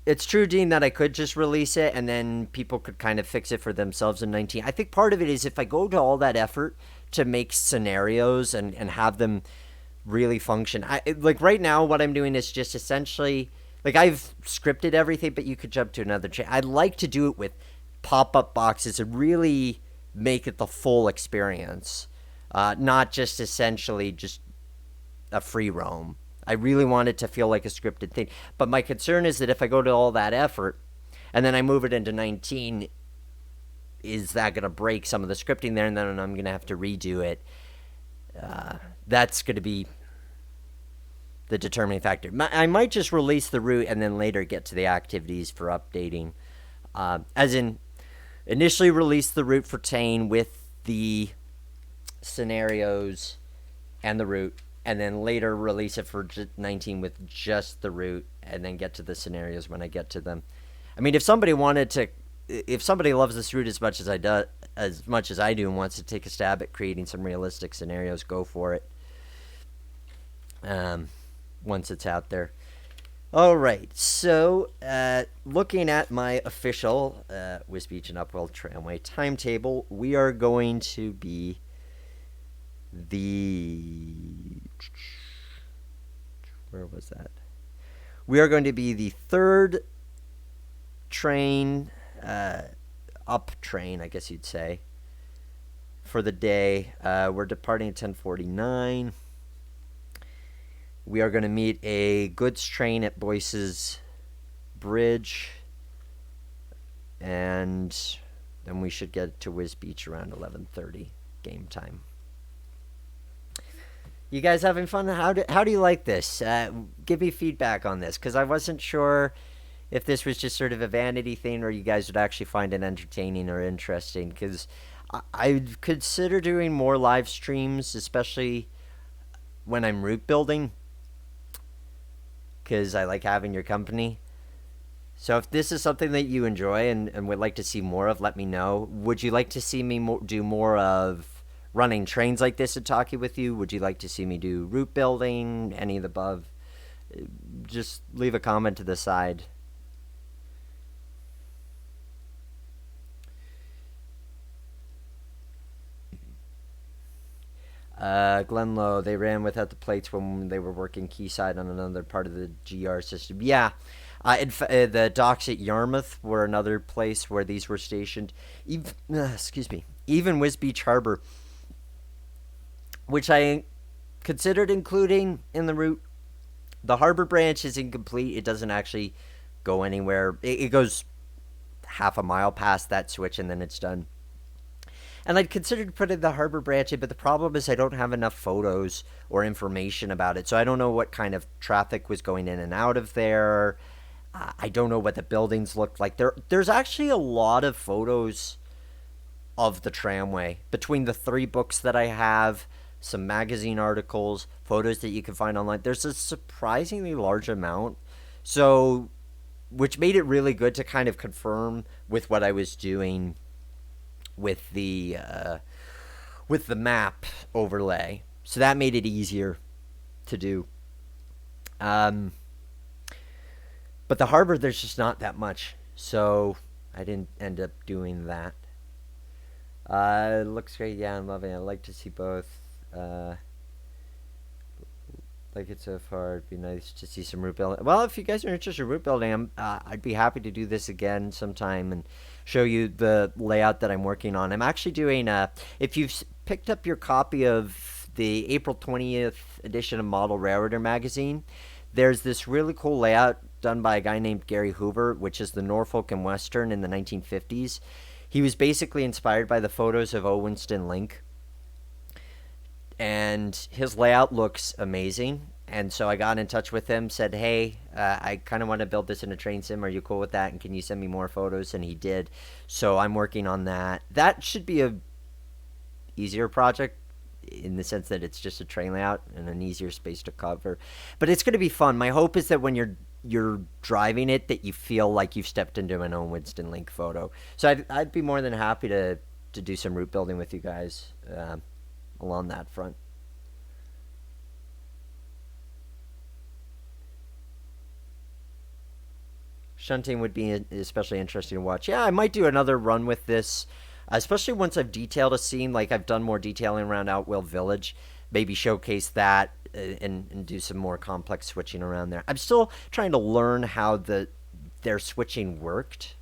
It's true, Dean, that I could just release it and then people could kind of fix it for themselves in 19. I think part of it is if I go to all that effort to make scenarios and have them really function. Like right now, what I'm doing is just essentially, like I've scripted everything, but you could jump to another chain. I'd like to do it with pop-up boxes and really make it the full experience, not just essentially just a free roam. I really want it to feel like a scripted thing. But my concern is that if I go to all that effort and then I move it into 19, is that going to break some of the scripting there and then I'm going to have to redo it? That's going to be the determining factor. I might just release the route and then later get to the activities for updating. As in, initially release the route for Tane with the scenarios and the route, and then later release it for 19 with just the route, and then get to the scenarios when I get to them. I mean, if somebody loves this route as much as I do, and wants to take a stab at creating some realistic scenarios, go for it. Once it's out there. All right, so looking at my official Wisbech Upwell Tramway timetable, we are going to be where was that? We are going to be the third train, up train, I guess you'd say, for the day. We're departing at 10:49. We are going to meet a goods train at Boyce's Bridge, and then we should get to Wisbech around 11:30 game time. You guys having fun? How do you like this? Give me feedback on this, because I wasn't sure if this was just sort of a vanity thing or you guys would actually find it entertaining or interesting, because I'd consider doing more live streams, especially when I'm route building, because I like having your company. So if this is something that you enjoy and would like to see more of, let me know. Would you like to see me do more of running trains like this and talking with you? Would you like to see me do route building? Any of the above? Just leave a comment to the side. Glenlow, they ran without the plates when they were working quayside on another part of the GR system. Yeah. The docks at Yarmouth were another place where these were stationed. Excuse me. Even Wisbech Harbor, which I considered including in the route. The harbor branch is incomplete. It doesn't actually go anywhere. It goes half a mile past that switch and then it's done. And I'd considered putting the harbor branch in, but the problem is I don't have enough photos or information about it. So I don't know what kind of traffic was going in and out of there. I don't know what the buildings looked like. There's actually a lot of photos of the tramway. Between the 3 books that I have, some magazine articles, photos that you can find online, there's a surprisingly large amount. So, which made it really good to kind of confirm with what I was doing with the map overlay, so that made it easier to do. But the harbor, there's just not that much, so I didn't end up doing that. It looks great. Yeah, I'm loving it. I'd like to see both. Like it so far. It'd be nice to see some route building. Well, if you guys are interested in route building, I'd be happy to do this again sometime and show you the layout that I'm working on. I'm actually doing, if you've picked up your copy of the April 20th edition of Model Railroader magazine, there's this really cool layout done by a guy named Gary Hoover, which is the Norfolk and Western in the 1950s. He was basically inspired by the photos of Owinston Link. And his layout looks amazing. And so I got in touch with him, said, hey, I kind of want to build this in a train sim. Are you cool with that? And can you send me more photos? And he did. So I'm working on that. That should be a easier project in the sense that it's just a train layout and an easier space to cover. But it's going to be fun. My hope is that when you're driving it, that you feel like you've stepped into an Owinston Link photo. So I'd be more than happy to do some route building with you guys along that front. Shunting would be especially interesting to watch. Yeah, I might do another run with this, especially once I've detailed a scene, like I've done more detailing around Outwell Village. Maybe showcase that and do some more complex switching around there. I'm still trying to learn how their switching worked.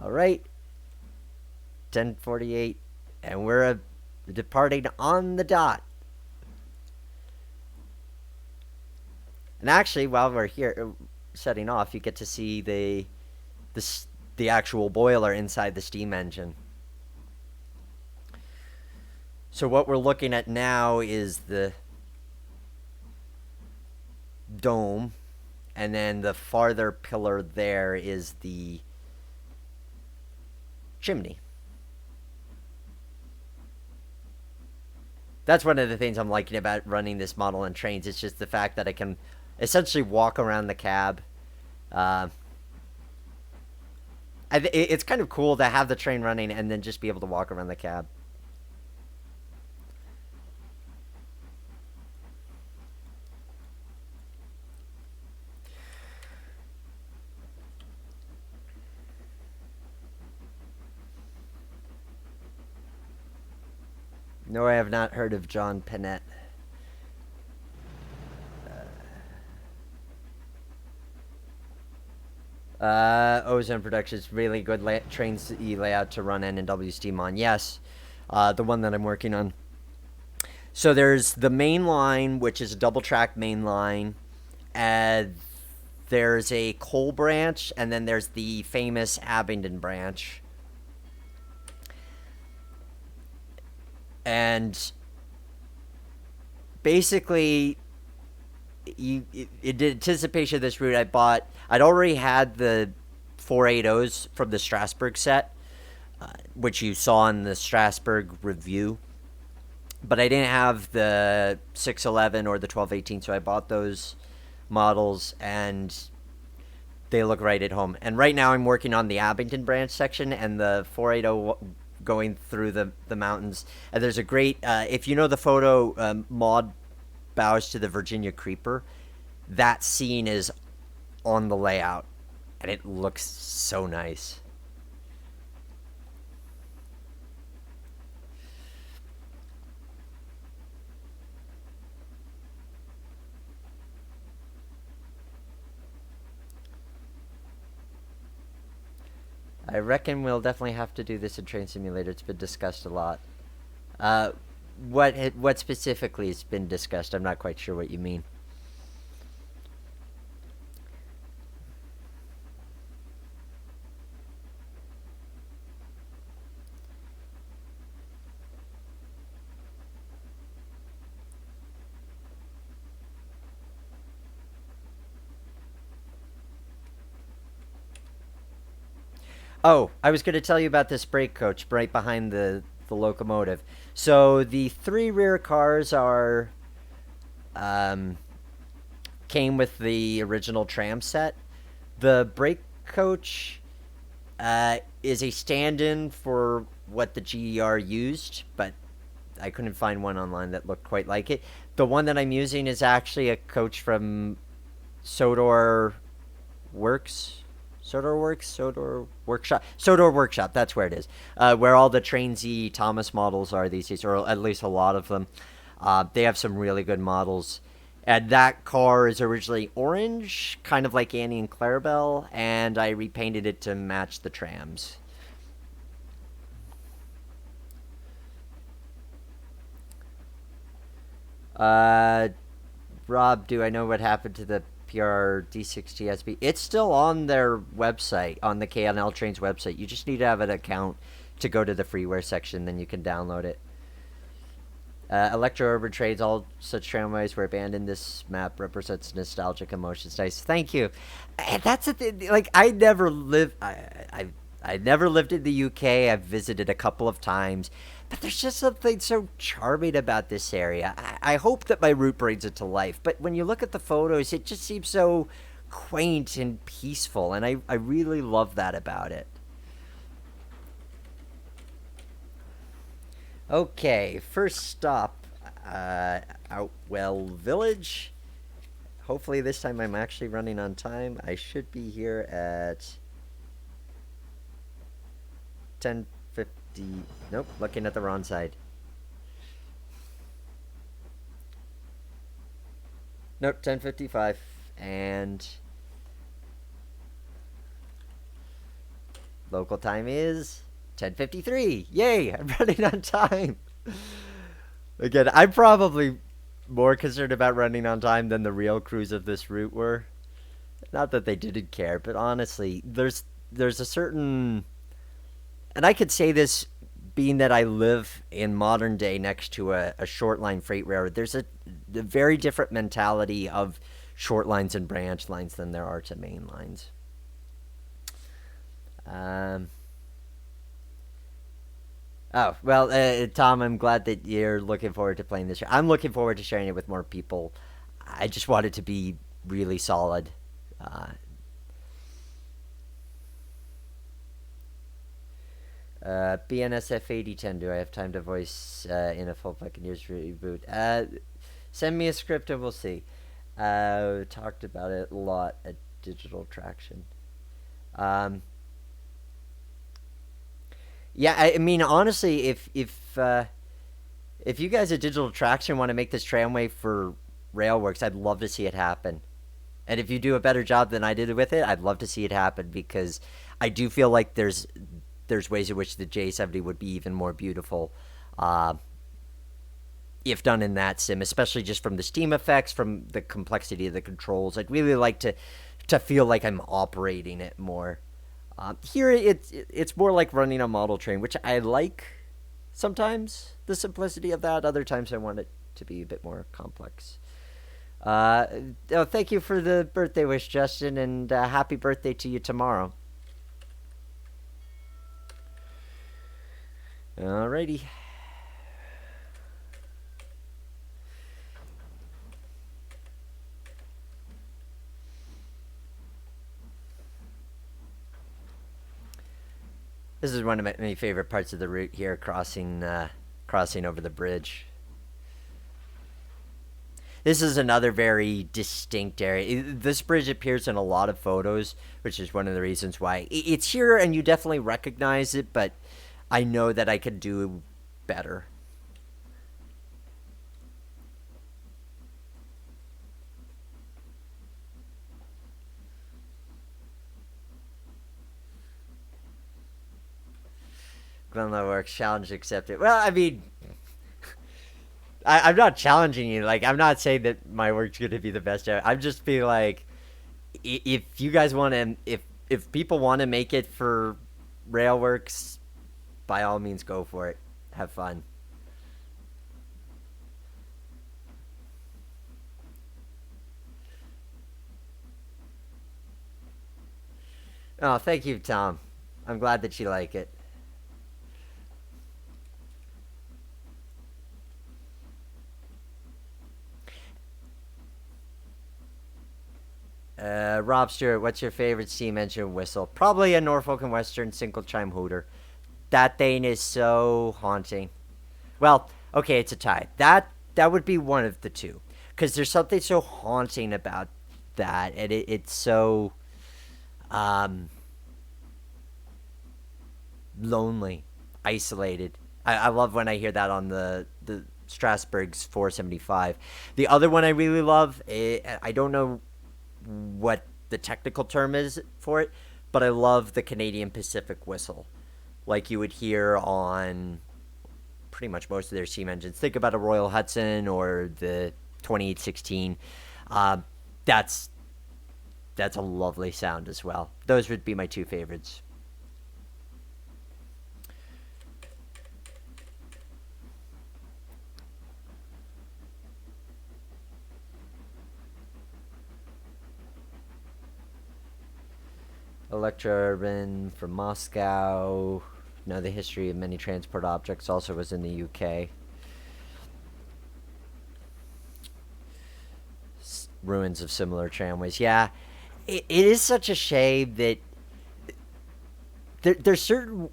All right, 10:48, and we're departing on the dot. And actually, while we're here setting off, you get to see the actual boiler inside the steam engine. So what we're looking at now is the dome, and then the farther pillar there is the chimney. That's one of the things I'm liking about running this model in Trainz. It's just the fact that I can essentially walk around the cab. It's kind of cool to have the train running and then just be able to walk around the cab. No, I have not heard of John Pennett. Ozone Productions, really good Trainz layout to run N&W steam on. Yes, the one that I'm working on. So there's the main line, which is a double-track main line. There's a coal branch, and then there's the famous Abingdon branch. And basically, in anticipation of this route, I'd already had the 480s from the Strasbourg set, which you saw in the Strasbourg review. But I didn't have the 611 or the 1218, so I bought those models, and they look right at home. And right now I'm working on the Abington branch section and the 480 going through the mountains. And there's a great, if you know the photo, Maud bows to the Virginia Creeper, that scene is on the layout, and it looks so nice. I reckon we'll definitely have to do this in Train Simulator. It's been discussed a lot. Uh, what specifically has been discussed? I'm not quite sure what you mean. Oh, I was going to tell you about this brake coach right behind the locomotive. So the three rear cars are um, came with the original tram set. The brake coach is a stand-in for what the GER used, but I couldn't find one online that looked quite like it. The one that I'm using is actually a coach from Sodor Works. Sodor Workshop. Sodor Workshop, that's where it is. Where all the Trainz Thomas models are these days, or at least a lot of them. They have some really good models. And that car is originally orange, kind of like Annie and Clarabelle, and I repainted it to match the trams. Uh, Rob, do I know what happened to the PR D60SB? It's still on their website, on the KNL Trains website. You just need to have an account to go to the freeware section, then you can download it. Electro-urban trains, all such tramways were abandoned. This map represents nostalgic emotions. Nice, thank you. And that's the thing. Like, I never lived in the UK. I've visited a couple of times, but there's just something so charming about this area. I hope that my route brings it to life. But when you look at the photos, it just seems so quaint and peaceful, and I really love that about it. Okay, first stop, Outwell Village. Hopefully this time I'm actually running on time. I should be here at 10:50. Nope, looking at the wrong side. Nope, 10:55. And local time is 10:53. Yay, I'm running on time. Again, I'm probably more concerned about running on time than the real crews of this route were. Not that they didn't care, but honestly, there's a certain, and I could say this being that I live in modern day next to a short line freight railroad, there's a very different mentality of short lines and branch lines than there are to main lines. Um, Oh, well, Tom, I'm glad that you're looking forward to playing this. I'm looking forward to sharing it with more people. I just want it to be really solid. Uh, BNSF 8010, do I have time to voice in a full Buccaneers reboot? Send me a script and we'll see. We talked about it a lot at Digital Traction. Um, yeah, I mean, honestly, if you guys at Digital Traction want to make this tramway for Railworks, I'd love to see it happen. And if you do a better job than I did with it, I'd love to see it happen because I do feel like there's ways in which the J70 would be even more beautiful uh, if done in that sim, especially just from the steam effects, from the complexity of the controls. I'd really like to feel like I'm operating it more. Here, it's more like running a model train, which I like sometimes, the simplicity of that. Other times I want it to be a bit more complex. Uh, oh, thank you for the birthday wish, Justin, and happy birthday to you tomorrow. Alrighty. This is one of my favorite parts of the route here, crossing over the bridge. This is another very distinct area. This bridge appears in a lot of photos, which is one of the reasons why it's here, and you definitely recognize it. But I know that I could do better. Glenlow works. Challenge accepted. Well, I mean, I'm not challenging you. Like, I'm not saying that my work's going to be the best ever. I'm just being like, if you guys want to, if people want to make it for Railworks, by all means, go for it. Have fun. Oh, thank you, Tom. I'm glad that you like it. Rob Stewart, what's your favorite steam engine whistle? Probably a Norfolk and Western single chime hooter. That thing is so haunting. Well, okay, it's a tie. That would be one of the two, because there's something so haunting about that, and it's so um, lonely, isolated. I love when I hear that on the Strasbourg's 475. The other one I really love, I don't know what the technical term is for it, but I love the Canadian Pacific whistle, like you would hear on pretty much most of their steam engines. Think about a Royal Hudson or the 2816. Um, that's that's a lovely sound as well. Those would be my two favorites. Electra Urban from Moscow. Now the history of many transport objects also was in the UK. Ruins of similar tramways. Yeah, it is such a shame that there's certain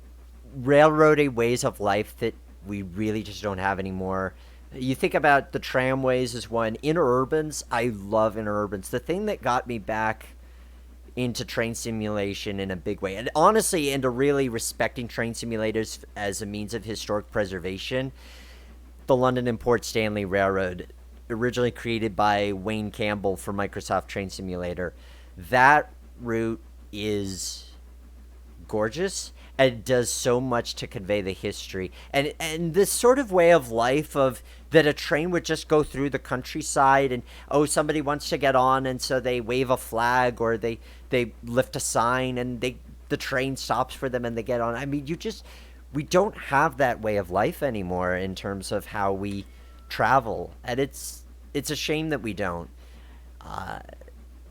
railroady ways of life that we really just don't have anymore. You think about the tramways as one. Interurbans, I love interurbans. The thing that got me back into train simulation in a big way, and honestly, into really respecting train simulators as a means of historic preservation, the London and Port Stanley Railroad, originally created by Wayne Campbell for Microsoft Train Simulator. That route is gorgeous and does so much to convey the history and this sort of way of life of that a train would just go through the countryside, and oh, somebody wants to get on, and so they wave a flag or they lift a sign, and the train stops for them and they get on. I mean, we don't have that way of life anymore in terms of how we travel, and it's a shame that we don't. uh,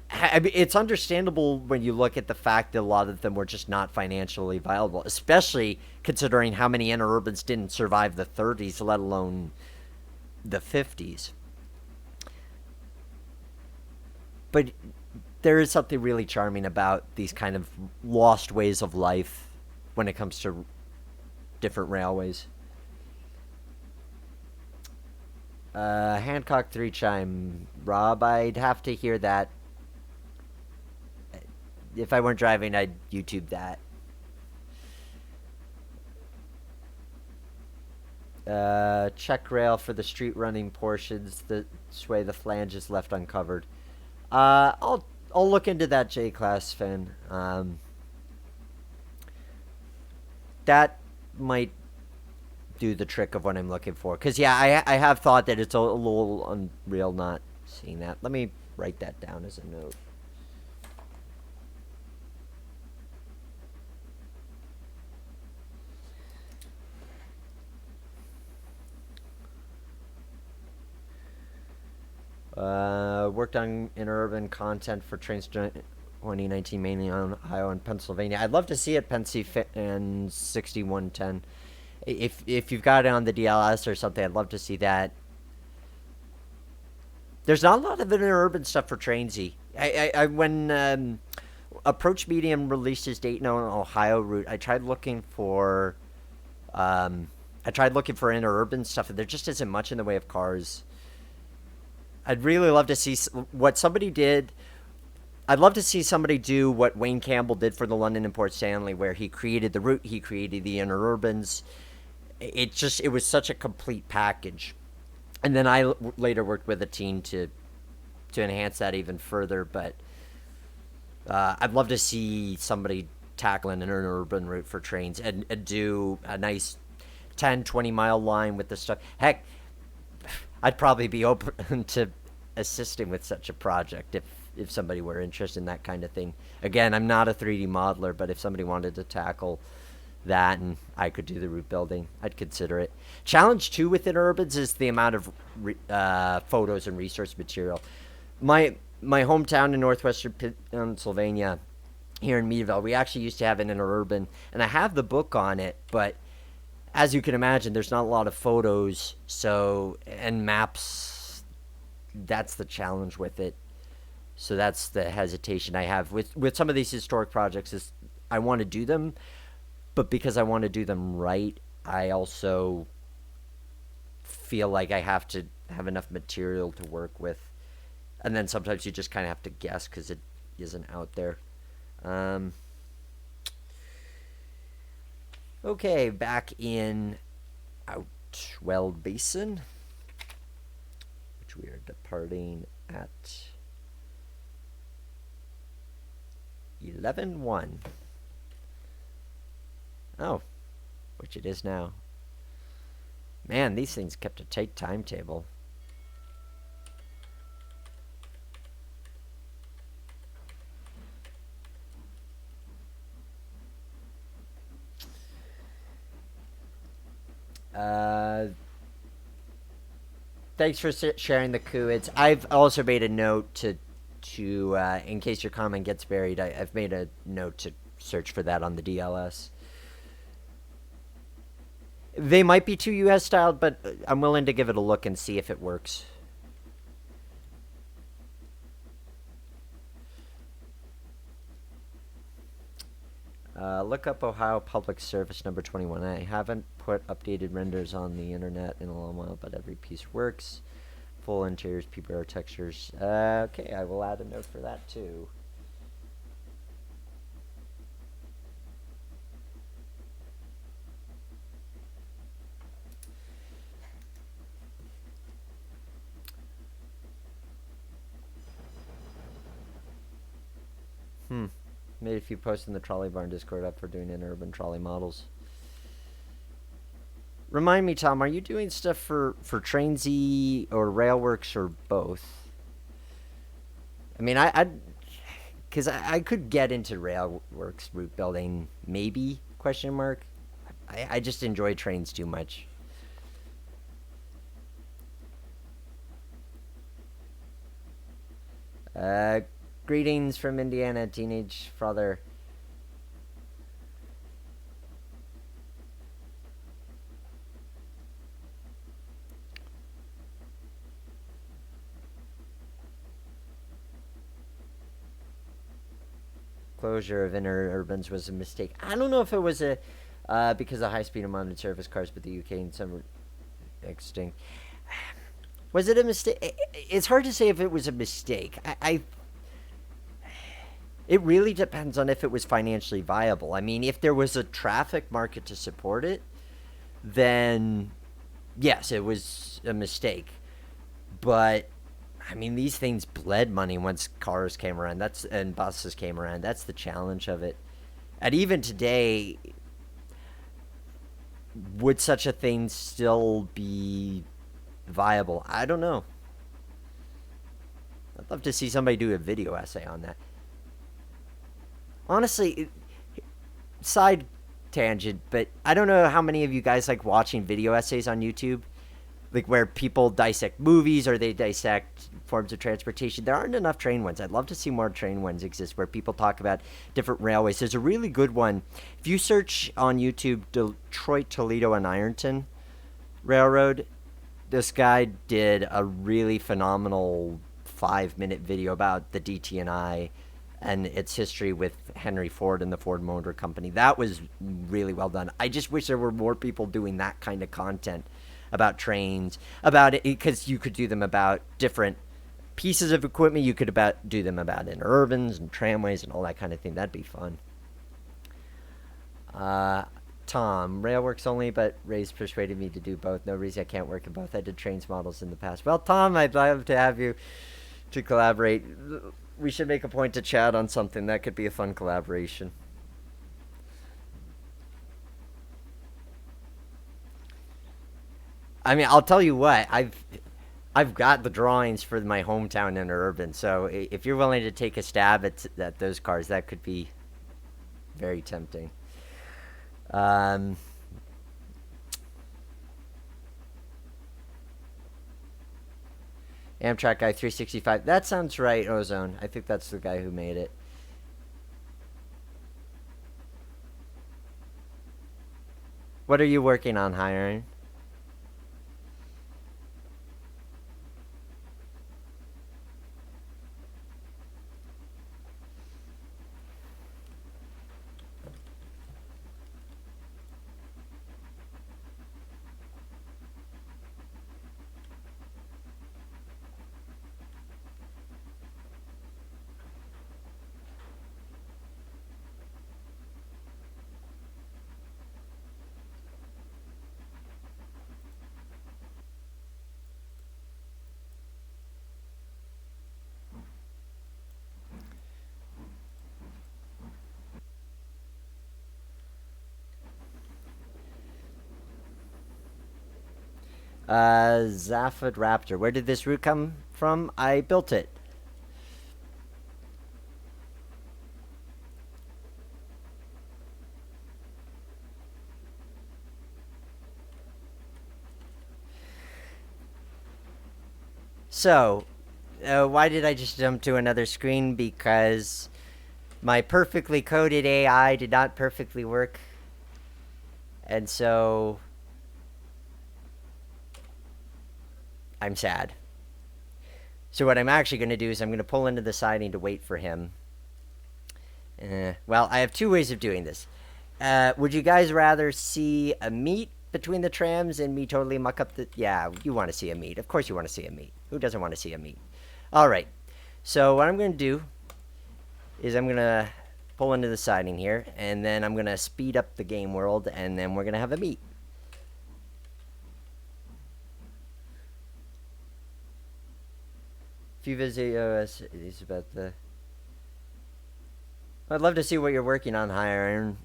I mean, it's understandable when you look at the fact that a lot of them were just not financially viable, especially considering how many interurbans didn't survive the 30s, let alone the 50s. But there is something really charming about these kind of lost ways of life when it comes to different railways. Hancock 3 chime. Rob, I'd have to hear that. If I weren't driving, I'd YouTube that. Check rail for the street running portions. This way the flange is left uncovered. I'll look into that, J class fan. That might do the trick of what I'm looking for. Cause yeah, I have thought that it's a little unreal not seeing that. Let me write that down as a note. Worked on interurban content for Trainz 2019, mainly on Ohio and Pennsylvania. I'd love to see it, Pensy Fit and 6110. If you've got it on the DLS or something, I'd love to see that. There's not a lot of interurban stuff for Trainsy. I when Approach Medium released his Dayton, Ohio route. I tried looking for interurban stuff, and there just isn't much in the way of cars. I'd really love to see what somebody did. I'd love to see somebody do what Wayne Campbell did for the London and Port Stanley, where he created the route, he created the interurbans. It was such a complete package. And then I later worked with a team to enhance that even further. But I'd love to see somebody tackle an interurban route for Trainz and do a nice 10, 20-mile line with the stuff. Heck, I'd probably be open to assisting with such a project if somebody were interested in that kind of thing. Again, I'm not a 3D modeler, but if somebody wanted to tackle that and I could do the route building, I'd consider it. Challenge 2 with interurbans is the amount of photos and resource material. My hometown in northwestern Pennsylvania, here in Meadville, we actually used to have an interurban, and I have the book on it, but as you can imagine, there's not a lot of photos, and maps. That's the challenge with it. So that's the hesitation I have with some of these historic projects. Is I want to do them, but because I want to do them right, I also feel like I have to have enough material to work with, and then sometimes you just kind of have to guess because it isn't out there. Okay, back in Outwell Basin, which we are departing at 11:01. Oh, which it is now. Man, these things kept a tight timetable. Thanks for sharing the Kuids. I've also made a note to in case your comment gets buried, I've made a note to search for that on the DLS. They might be too US styled, but I'm willing to give it a look and see if it works. Look up Ohio Public Service number 21. I haven't put updated renders on the internet in a long while, but every piece works. Full interiors, PBR textures. Okay, I will add a note for that too. Made a few posts in the Trolley Barn Discord up for doing interurban trolley models. Remind me, Tom, are you doing stuff for Trainz or Railworks or both? I mean, because I could get into Railworks route building, maybe, question mark. I just enjoy Trainz too much. Greetings from Indiana, teenage father. Closure of interurbans was a mistake. I don't know if it was because of high-speed and mounted service cars, but the UK and some were extinct. Was it a mistake? It's hard to say if it was a mistake. It really depends on if it was financially viable. I mean, if there was a traffic market to support it, then yes, it was a mistake. But I mean, these things bled money once cars came around. And buses came around. That's the challenge of it. And even today, would such a thing still be viable? I don't know. I'd love to see somebody do a video essay on that. Honestly, side tangent, but I don't know how many of you guys like watching video essays on YouTube, like where people dissect movies or they dissect forms of transportation. There aren't enough train ones. I'd love to see more train ones exist where people talk about different railways. There's a really good one. If you search on YouTube Detroit, Toledo, and Ironton Railroad, this guy did a really phenomenal 5-minute video about the DT&I and its history with Henry Ford and the Ford Motor Company. That was really well done. I just wish there were more people doing that kind of content about trains, about it, because you could do them about different pieces of equipment. You could do them about interurbans and tramways and all that kind of thing. That'd be fun. Tom, rail works only, but Ray's persuaded me to do both. No reason I can't work in both. I did Trainz models in the past. Well, Tom, I'd love to have you to collaborate. We should make a point to chat on something. That could be a fun collaboration. I mean, I'll tell you what. I've got the drawings for my hometown interurban. So if you're willing to take a stab at those cars, that could be very tempting. Amtrak guy 365. That sounds right, Ozone. I think that's the guy who made it. What are you working on hiring? Zaphod Raptor. Where did this route come from? I built it. So, why did I just jump to another screen? Because my perfectly coded AI did not perfectly work. And so I'm sad. So what I'm actually going to do is I'm going to pull into the siding to wait for him. Well, I have two ways of doing this. Would you guys rather see a meet between the trams and me totally muck up the... Yeah, you want to see a meet. Of course you want to see a meet. Who doesn't want to see a meet? All right. So what I'm going to do is I'm going to pull into the siding here, and then I'm going to speed up the game world, and then we're going to have a meet. If you visit it's about the... I'd love to see what you're working on, Iron.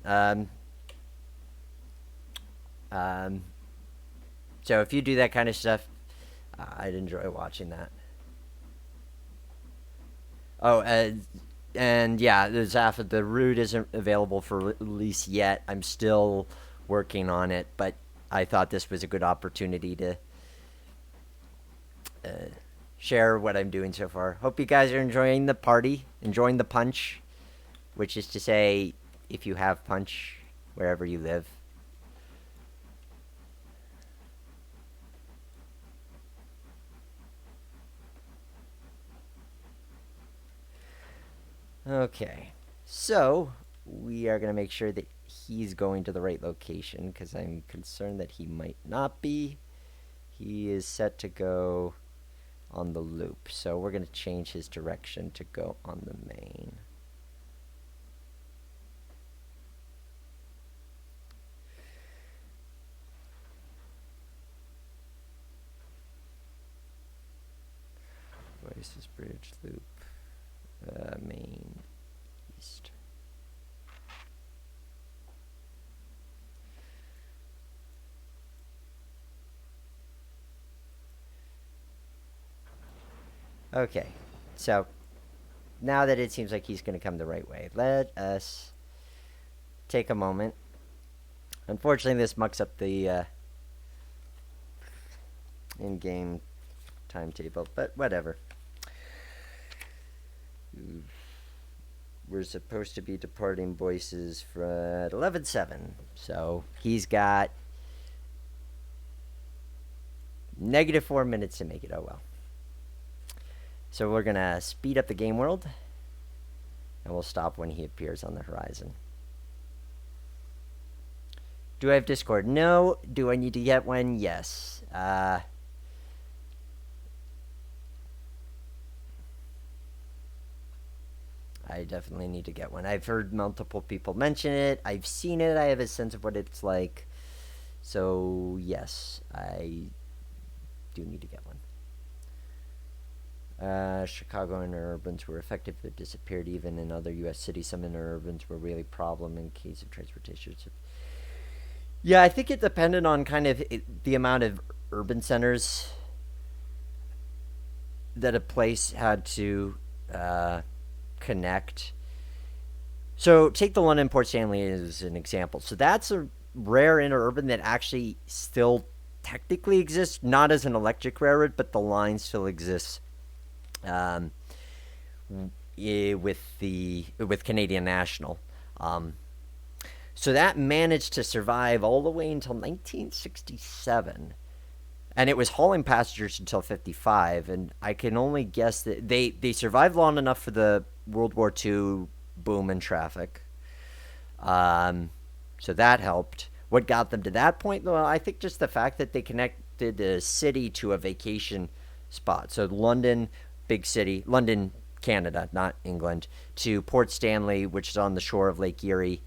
So if you do that kind of stuff, I'd enjoy watching that. Oh, and yeah, the route isn't available for release yet. I'm still working on it, but I thought this was a good opportunity to share what I'm doing so far. Hope you guys are enjoying the party, enjoying the punch, which is to say, if you have punch wherever you live. Okay, so we are going to make sure that he's going to the right location, because I'm concerned that he might not be. He is set to go on the loop, so we're going to change his direction to go on the main. Boyce's Bridge Loop. Main east. Okay, so now that it seems like he's going to come the right way, let us take a moment. Unfortunately, this mucks up the in-game timetable, but whatever. We're supposed to be departing Boyce's at 11:07, so he's got -4 minutes to make it. Oh well. So we're gonna speed up the game world, And we'll stop when he appears on the horizon. Do I have Discord? No. Do I need to get one? Yes. I definitely need to get one. I've heard multiple people mention it. I've seen it. I have a sense of what it's like. So, yes, I do need to get one. Chicago interurbans were effective but disappeared. Even in other U.S. cities, some interurbans were really a problem in case of transportation. Yeah, I think it depended on kind of the amount of urban centers that a place had to connect. So take the London Port Stanley as an example. So that's a rare interurban that actually still technically exists, not as an electric railroad, but the line still exists with Canadian National. So that managed to survive all the way until 1967. And it was hauling passengers until 55. And I can only guess that they survived long enough for the World War II boom in traffic. So that helped. What got them to that point, though, I think just the fact that they connected the city to a vacation spot. So London, big city, London, Canada, not England, to Port Stanley, which is on the shore of Lake Erie,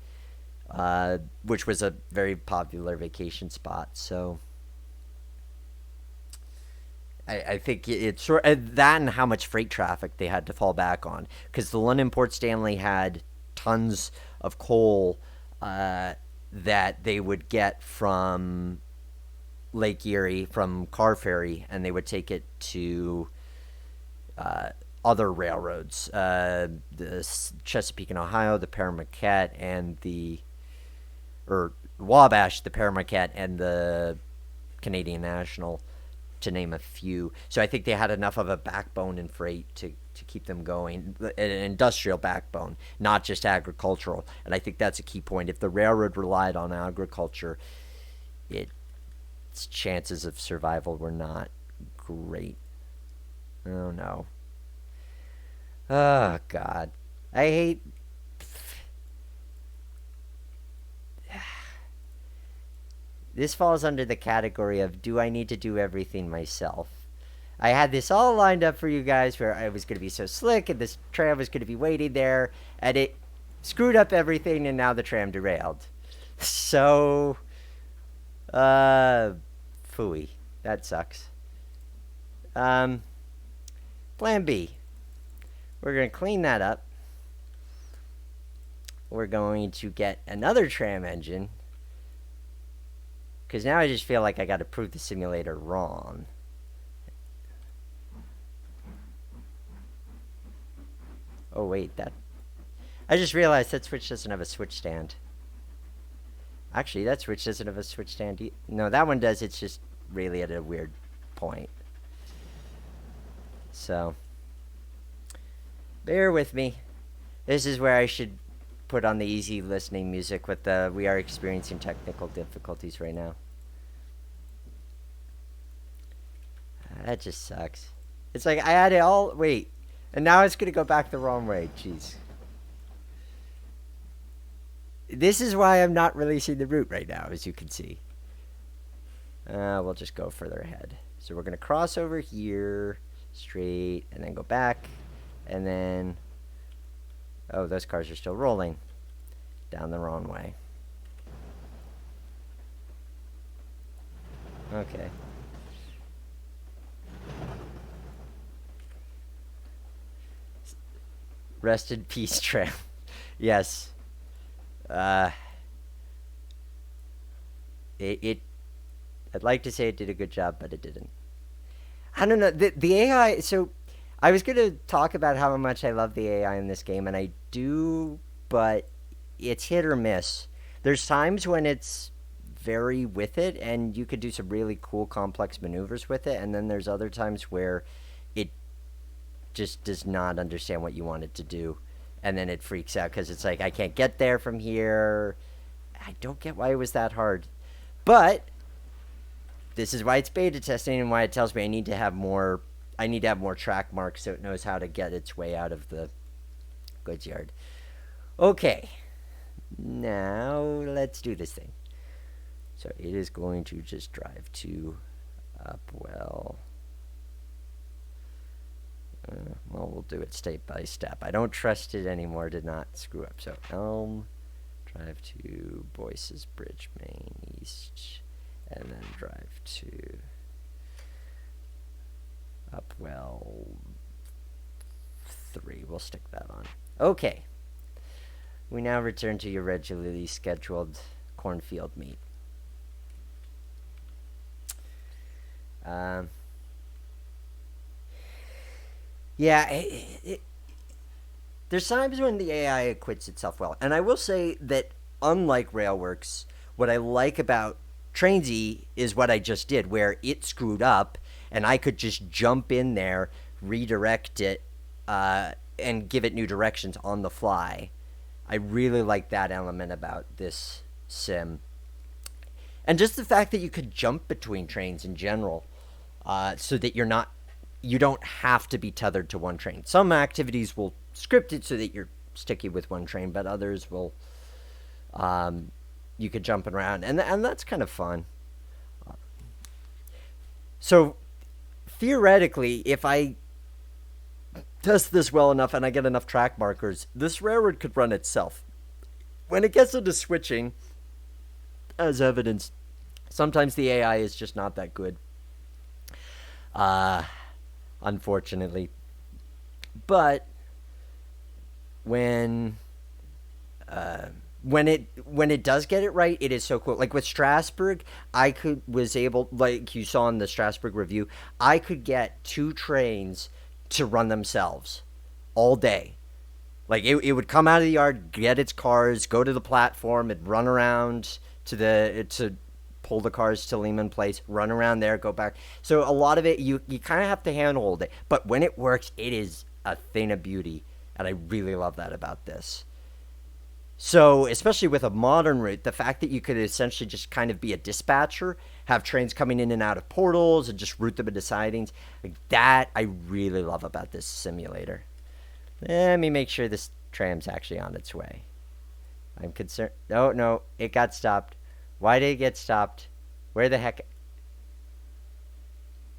which was a very popular vacation spot. So I think it's sort of that, and how much freight traffic they had to fall back on, because the London Port Stanley had tons of coal that they would get from Lake Erie from car ferry, and they would take it to other railroads, the Chesapeake and Ohio, the Paramarquette, and or Wabash, the Paramarquette, and the Canadian National, to name a few. So I think they had enough of a backbone in freight to keep them going, an industrial backbone, not just agricultural. And I think that's a key point. If the railroad relied on agriculture, its chances of survival were not great. Oh, no. Oh, God. I hate... This falls under the category of, do I need to do everything myself? I had this all lined up for you guys where I was going to be so slick, and this tram was going to be waiting there, and it screwed up everything, and now the tram derailed. So, phooey. That sucks. Plan B. We're going to clean that up. We're going to get another tram engine, because now I just feel like I got to prove the simulator wrong. Oh, wait, I just realized that switch doesn't have a switch stand. Actually, that switch doesn't have a switch stand. No, that one does. It's just really at a weird point. So, bear with me. This is where I should put on the easy listening music with we are experiencing technical difficulties right now. That just sucks. It's like I had it all... Wait. And now it's going to go back the wrong way. Jeez. This is why I'm not releasing the route right now, as you can see. We'll just go further ahead. So we're going to cross over here, straight, and then go back. And then... Oh, those cars are still rolling. Down the wrong way. Okay. Rest in peace, tram. Yes. I'd like to say it did a good job, but it didn't. I don't know. The AI... So, I was going to talk about how much I love the AI in this game, and I do, but it's hit or miss. There's times when it's very with it, and you could do some really cool, complex maneuvers with it, and then there's other times where it just does not understand what you want it to do, and then it freaks out because it's like, I can't get there from here. I don't get why it was that hard. But this is why it's beta testing, and why it tells me I need to have more track marks so it knows how to get its way out of the goods yard. Okay. Now, let's do this thing. So, it is going to just drive to Upwell. Well, we'll do it step by step. I don't trust it anymore to not screw up. So, Elm, drive to Boyce's Bridge, Main East, and then drive to Upwell 3. We'll stick that on. Okay. We now return to your regularly scheduled cornfield meet. Yeah, there's times when the AI acquits itself well. And I will say that, unlike Railworks, what I like about Trainz is what I just did, where it screwed up, and I could just jump in there, redirect it, and give it new directions on the fly. I really like that element about this sim. And just the fact that you could jump between trains in general, so that you don't have to be tethered to one train. Some activities will script it so that you're sticky with one train, but others will, you could jump around, and that's kind of fun. So, theoretically, if I test this well enough and I get enough track markers, this railroad could run itself. When it gets into switching, as evidenced, sometimes the AI is just not that good. Unfortunately. But when it does get it right, it is so cool. Like with Strasbourg, was able, like you saw in the Strasbourg review, I could get 2 trains to run themselves all day. Like it would come out of the yard, get its cars, go to the platform, and run around to pull the cars to Lehman Place, run around there, go back. So a lot of it, you kind of have to handhold it. But when it works, it is a thing of beauty. And I really love that about this. So, especially with a modern route, the fact that you could essentially just kind of be a dispatcher, have trains coming in and out of portals, and just route them into sidings, like that I really love about this simulator. Let me make sure this tram's actually on its way. I'm concerned. No, it got stopped. Why did it get stopped? Where the heck?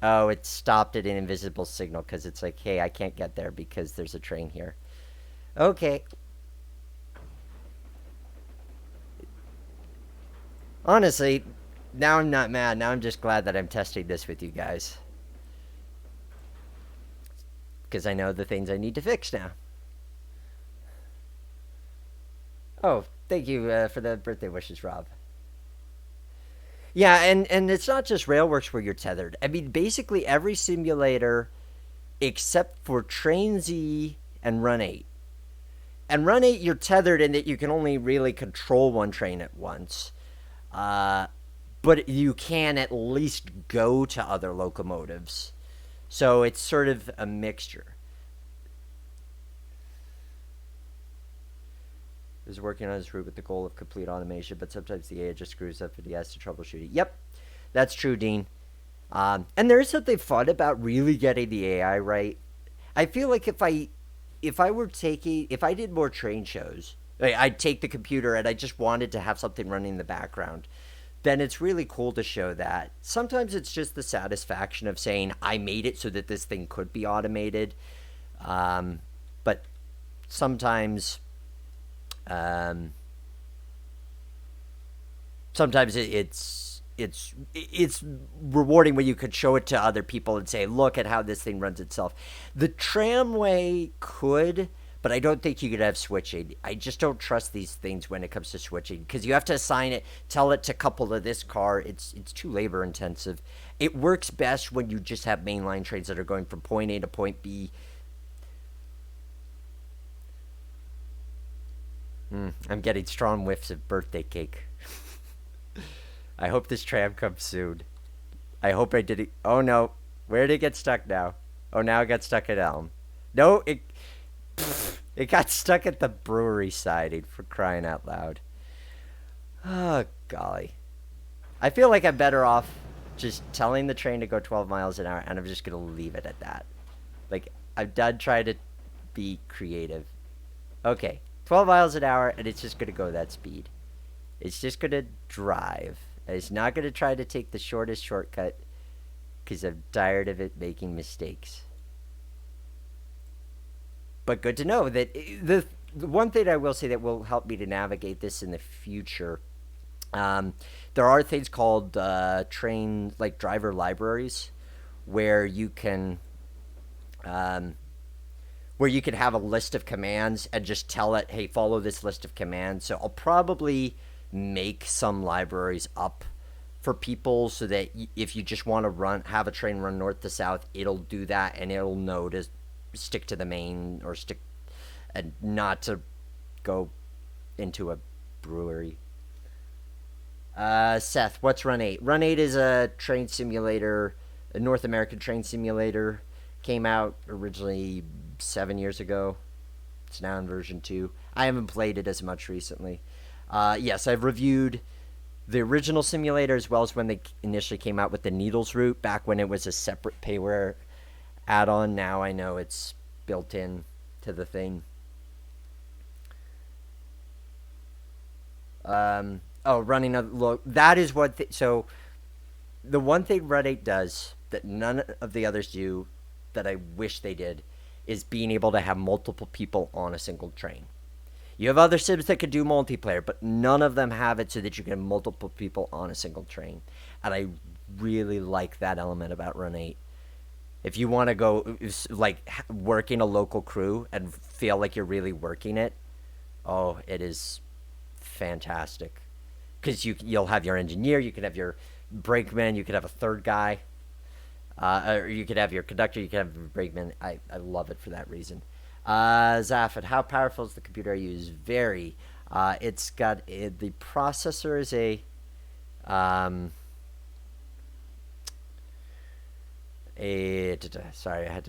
Oh, it stopped at an invisible signal because it's like, hey, I can't get there because there's a train here. Okay. Honestly, now I'm not mad. Now I'm just glad that I'm testing this with you guys. Because I know the things I need to fix now. Oh, thank you for the birthday wishes, Rob. Yeah, and it's not just Railworks where you're tethered. I mean, basically every simulator except for Trainz and Run 8. And Run 8, you're tethered in that you can only really control one train at once. But you can at least go to other locomotives. So it's sort of a mixture. Is working on his route with the goal of complete automation, but sometimes the AI just screws up and he has to troubleshoot it. Yep, that's true, Dean. And there is something fun about really getting the AI right. I feel like if I did more train shows, I'd take the computer and I just wanted to have something running in the background, then it's really cool to show that. Sometimes it's just the satisfaction of saying, I made it so that this thing could be automated. But sometimes it's rewarding when you could show it to other people and say, look at how this thing runs itself. The tramway could, but I don't think you could have switching. I just don't trust these things when it comes to switching because you have to assign it, tell it to couple to this car. It's too labor intensive. It works best when you just have mainline trains that are going from point A to point B. I'm getting strong whiffs of birthday cake. I hope this tram comes soon. I hope I did it. Oh no. Where did it get stuck now? Oh, now it got stuck at Elm. No, it got stuck at the brewery siding, for crying out loud. Oh, golly. I feel like I'm better off just telling the train to go 12 miles an hour, and I'm just going to leave it at that. Like, I'm done trying to be creative. Okay, 12 miles an hour, and it's just going to go that speed. It's just going to drive. It's not going to try to take the shortest shortcut because I'm tired of it making mistakes. But good to know that the one thing I will say that will help me to navigate this in the future, there are things called train like driver libraries, where you can um, where you can have a list of commands and just tell it, hey, follow this list of commands. So I'll probably make some libraries up for people so that if you just want to have a train run north to south, it'll do that and it'll know to stick to the main or stick and not to go into a brewery. Seth, what's Run 8? Run 8 is a train simulator, a North American train simulator. Came out originally 7 years ago. It's now in version 2. I haven't played it as much recently. Yes, I've reviewed the original simulator as well as when they initially came out with the Needles route back when it was a separate payware add-on. Now I know it's built in to the thing. Running a look. That is what. So, the one thing Run 8 does that none of the others do, that I wish they did, is being able to have multiple people on a single train. You have other sims that could do multiplayer, but none of them have it so that you can have multiple people on a single train. And I really like that element about Run 8. If you want to go, like, working a local crew and feel like you're really working it, oh, it is fantastic. Because you'll have your engineer, you can have your brakeman, you could have a third guy, or you could have your conductor, you could have your brakeman. I love it for that reason. Zafid, how powerful is the computer I use? Very. It's got the processor is a sorry, I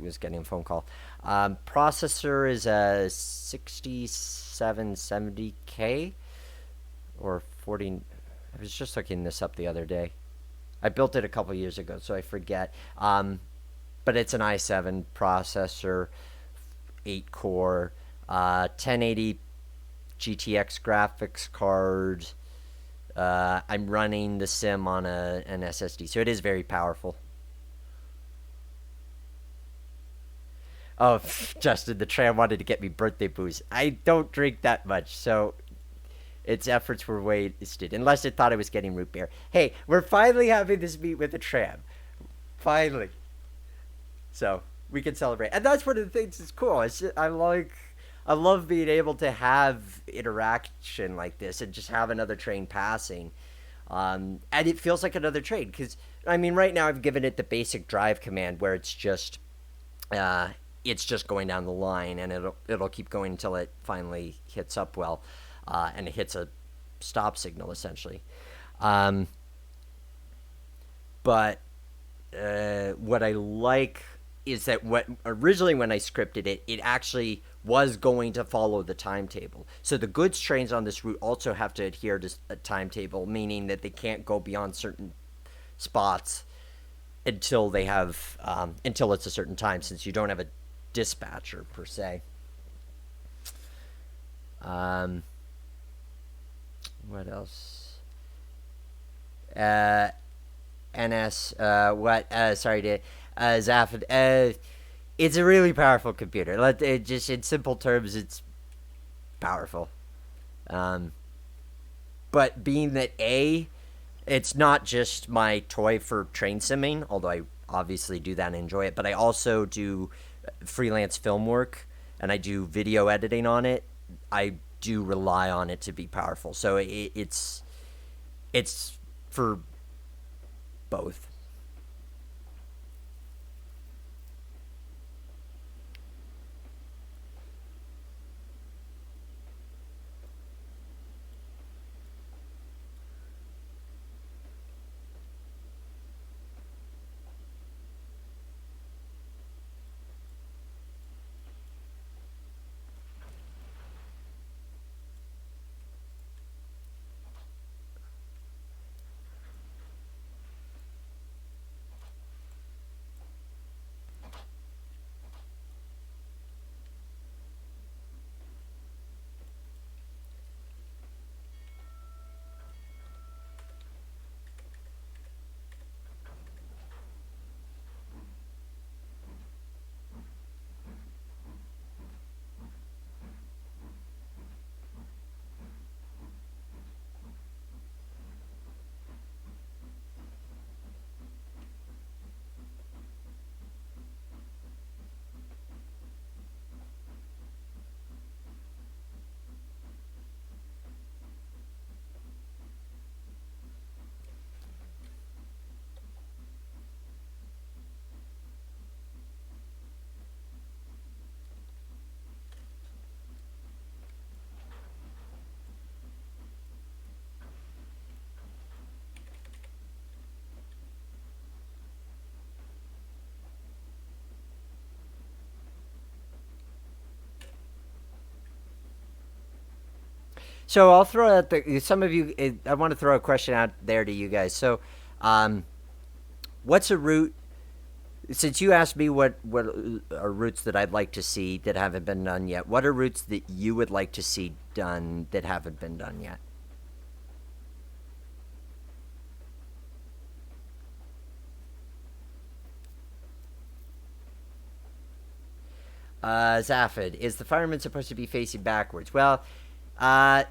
was getting a phone call. Processor is a 6770K or 40. I was just looking this up the other day. I built it a couple years ago, so I forget. But it's an i7 processor, 8 core, 1080 GTX graphics card. I'm running the sim on an SSD, so it is very powerful. Oh, Justin, the tram wanted to get me birthday booze. I don't drink that much, so its efforts were wasted, unless it thought I was getting root beer. Hey, we're finally having this meet with the tram. Finally. So, we can celebrate. And that's one of the things that's cool. I love being able to have interaction like this and just have another train passing. And it feels like another train. Because, I mean, right now I've given it the basic drive command where it's just going down the line, and it'll keep going until it finally hits Upwell, and it hits a stop signal essentially. But what I like is that originally when I scripted it, it actually was going to follow the timetable. So the goods trains on this route also have to adhere to a timetable, meaning that they can't go beyond certain spots until they have until it's a certain time, since you don't have a dispatcher per se. What else? NS. Sorry to Zafid. It's a really powerful computer. It just in simple terms, it's powerful. But being that it's not just my toy for train simming, although I obviously do that and enjoy it, but I also do freelance film work and I do video editing on it. I do rely on it to be powerful. So it's for both. So I'll throw out some of you. I want to throw a question out there to you guys. So, what's a route? Since you asked me what are routes that I'd like to see that haven't been done yet, what are routes that you would like to see done that haven't been done yet? Zaphod, is the fireman supposed to be facing backwards? Well, uh,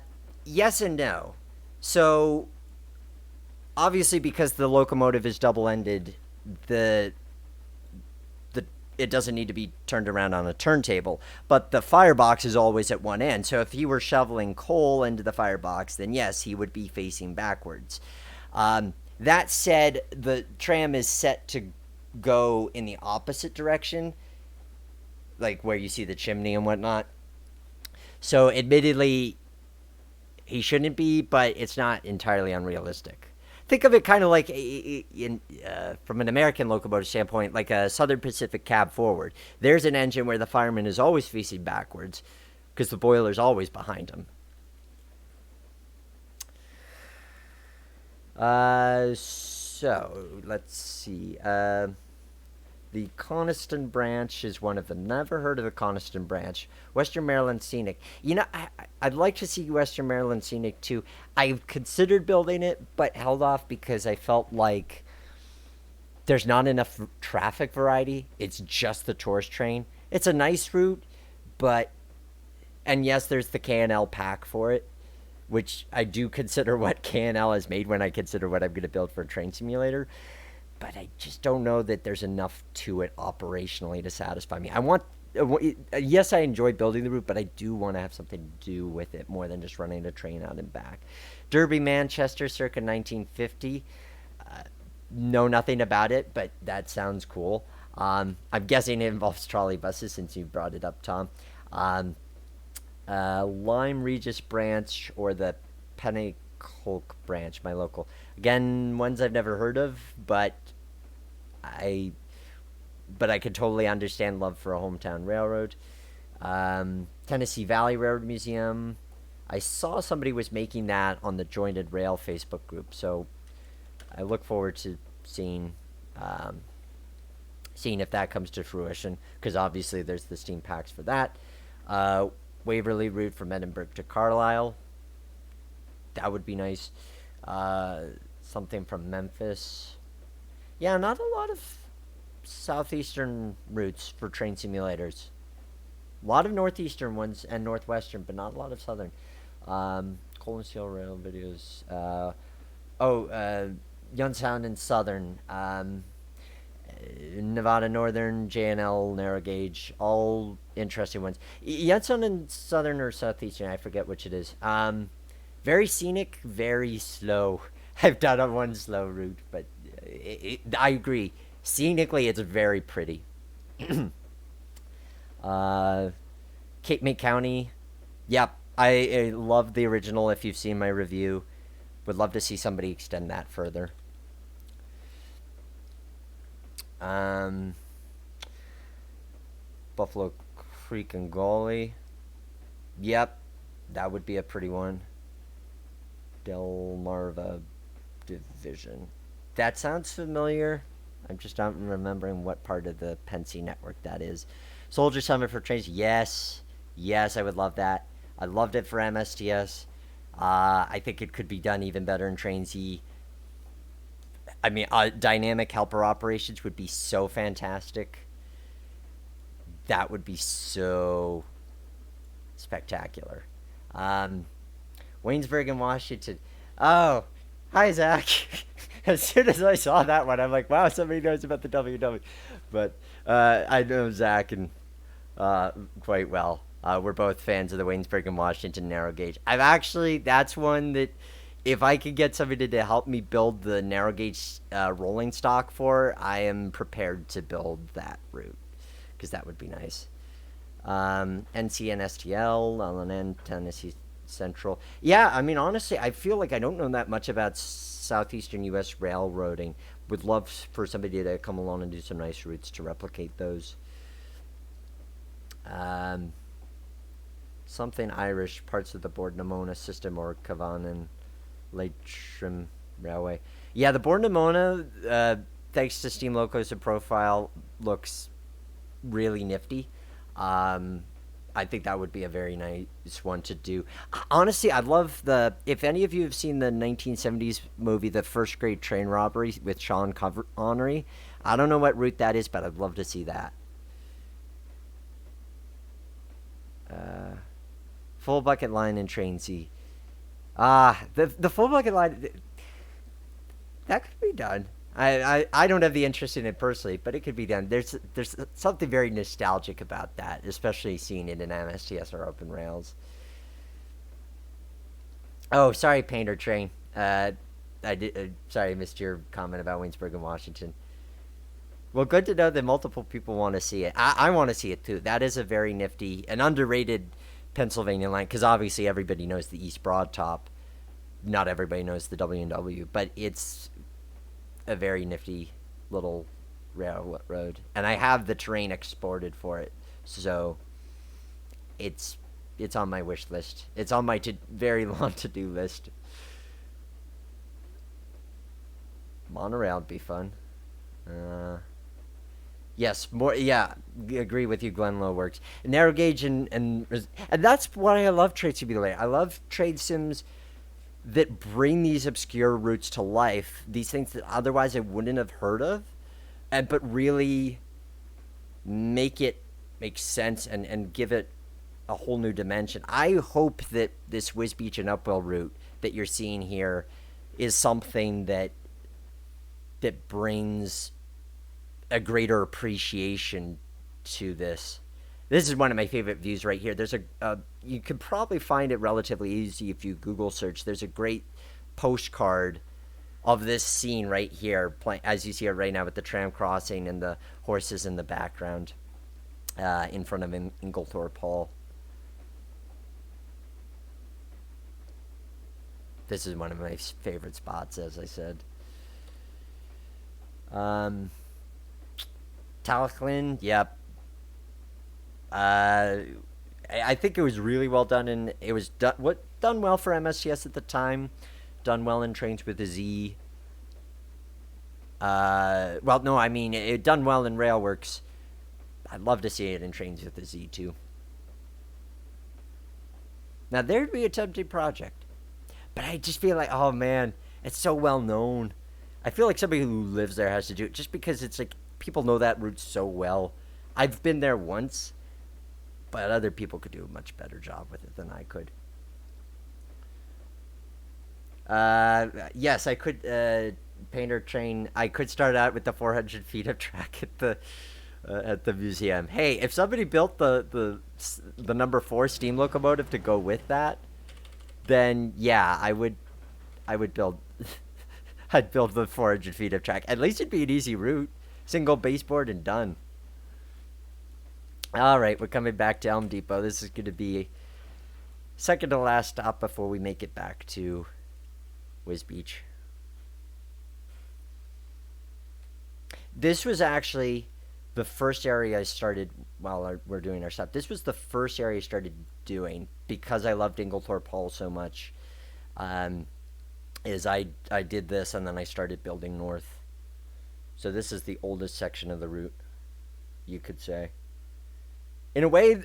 yes and no. So obviously, because the locomotive is double-ended, the the it doesn't need to be turned around on a turntable. But the firebox is always at one end. So if he were shoveling coal into the firebox, then yes, he would be facing backwards. That said, the tram is set to go in the opposite direction, like where you see the chimney and whatnot. So, admittedly, he shouldn't be, but it's not entirely unrealistic. Think of it kind of like, from an American locomotive standpoint, like a Southern Pacific cab forward. There's an engine where the fireman is always facing backwards because the boiler's always behind him. So, let's see. The Coniston branch is one of them. Never heard of the Coniston branch. Western Maryland Scenic. I'd like to see Western Maryland Scenic too. I've considered building it, but held off because I felt like there's not enough traffic variety. It's just the tourist train. It's a nice route, but and yes, there's the K&L pack for it, which I do consider what K&L has made when I consider what I'm going to build for a train simulator. But I just don't know that there's enough to it operationally to satisfy me. Yes, I enjoy building the route, but I do want to have something to do with it more than just running a train out and back. Derby, Manchester, circa 1950. Know nothing about it, but that sounds cool. I'm guessing it involves trolley buses since you brought it up, Tom. Lyme Regis branch or the Pennacook branch, my local. Again, ones I've never heard of, but I could totally understand love for a hometown railroad. Tennessee Valley Railroad Museum. I saw somebody was making that on the Jointed Rail Facebook group, so I look forward to seeing if that comes to fruition, because obviously there's the steam packs for that. Waverly route from Edinburgh to Carlisle. That would be nice. Something from Memphis. Yeah, not a lot of southeastern routes for train simulators. A lot of northeastern ones and northwestern, but not a lot of southern. Coal and steel rail videos. Youngstown and Southern. Nevada Northern, J&L, narrow gauge, all interesting ones. Youngstown and Southern or Southeastern, I forget which it is. Very scenic, very slow. I've done on one slow route, but I agree. Scenically, it's very pretty. Cape May County. Yep, I love the original. If you've seen my review, would love to see somebody extend that further. Buffalo Creek and Gully. Yep, that would be a pretty one. Delmarva Division. That sounds familiar. I'm just not remembering what part of the Pensy network that is. Soldier Summit for Trains. Yes. Yes, I would love that. I loved it for MSTS. I think it could be done even better in Trainz. I mean, dynamic helper operations would be so fantastic. That would be so spectacular. Waynesburg and Washington. Oh, hi, Zach. As soon as I saw that one, I'm like, wow, somebody knows about the WW. But I know Zach and quite well. We're both fans of the Waynesburg and Washington narrow gauge. That's one that if I could get somebody to help me build the narrow gauge rolling stock for, I am prepared to build that route because that would be nice. NCNSTL, LNN, Tennessee Central. Yeah, I mean, honestly, I feel like I don't know that much about southeastern U.S. railroading. Would love for somebody to come along and do some nice routes to replicate those. something Irish, parts of the Board-Namona system or Cavan and Leitrim Railway. Yeah, the Board-Namona, thanks to Steam Locos and Profile, looks really nifty. I think that would be a very nice one to do. Honestly, I love if any of you have seen the 1970s movie, The First Grade Train Robbery with Sean Connery, I don't know what route that is, but I'd love to see that. Full bucket line in Trainz. The full bucket line, that could be done. I don't have the interest in it personally, but it could be done. There's something very nostalgic about that, especially seeing it in MSTS or Open Rails. Oh, sorry, Painter Train. Sorry, I missed your comment about Waynesburg and Washington. Well, good to know that multiple people want to see it. I want to see it too. That is a very nifty and underrated Pennsylvania line, because obviously everybody knows the East Broad Top. Not everybody knows the W&W, but it's a very nifty little railroad, and I have the terrain exported for it, so it's on my wish list. It's on my very long to-do list. Monorail would be fun. Yes, more. Yeah, agree with you. Glenlow works. Narrow gauge and that's why I love Trade Simulator. I love trade sims that bring these obscure routes to life, these things that otherwise I wouldn't have heard of, but really make it make sense and give it a whole new dimension. I hope that this Wisbech and Upwell route that you're seeing here is something that brings a greater appreciation to this. This is one of my favorite views right here. There's you could probably find it relatively easy if you Google search. There's a great postcard of this scene right here, as you see it right now with the tram crossing and the horses in the background in front of Inglethorpe Hall. This is one of my favorite spots, as I said. Talchlin, yep. I think it was really well done, and it was done well for MSTS at the time, done well in Trainz with a Z. Well, no, I mean it done well in Railworks. I'd love to see it in Trainz with a Z too. Now there'd be a tempting project, but I just feel like, oh man, it's so well known. I feel like somebody who lives there has to do it, just because it's like people know that route so well. I've been there once, but other people could do a much better job with it than I could. Yes, I could, Painter Train, I could start out with the 400 feet of track at the museum. Hey, if somebody built the number 4 steam locomotive to go with that, then yeah, I would build I'd build the 400 feet of track. At least it'd be an easy route. Single baseboard and done. Alright, we're coming back to Elm Depot. This is going to be second to last stop before we make it back to Wisbech. This was actually the first area I started while we're doing our stop. This was the first area I started doing because I loved Inglethorpe Hall so much. Is I did this and then I started building north. So this is the oldest section of the route, you could say. In a way,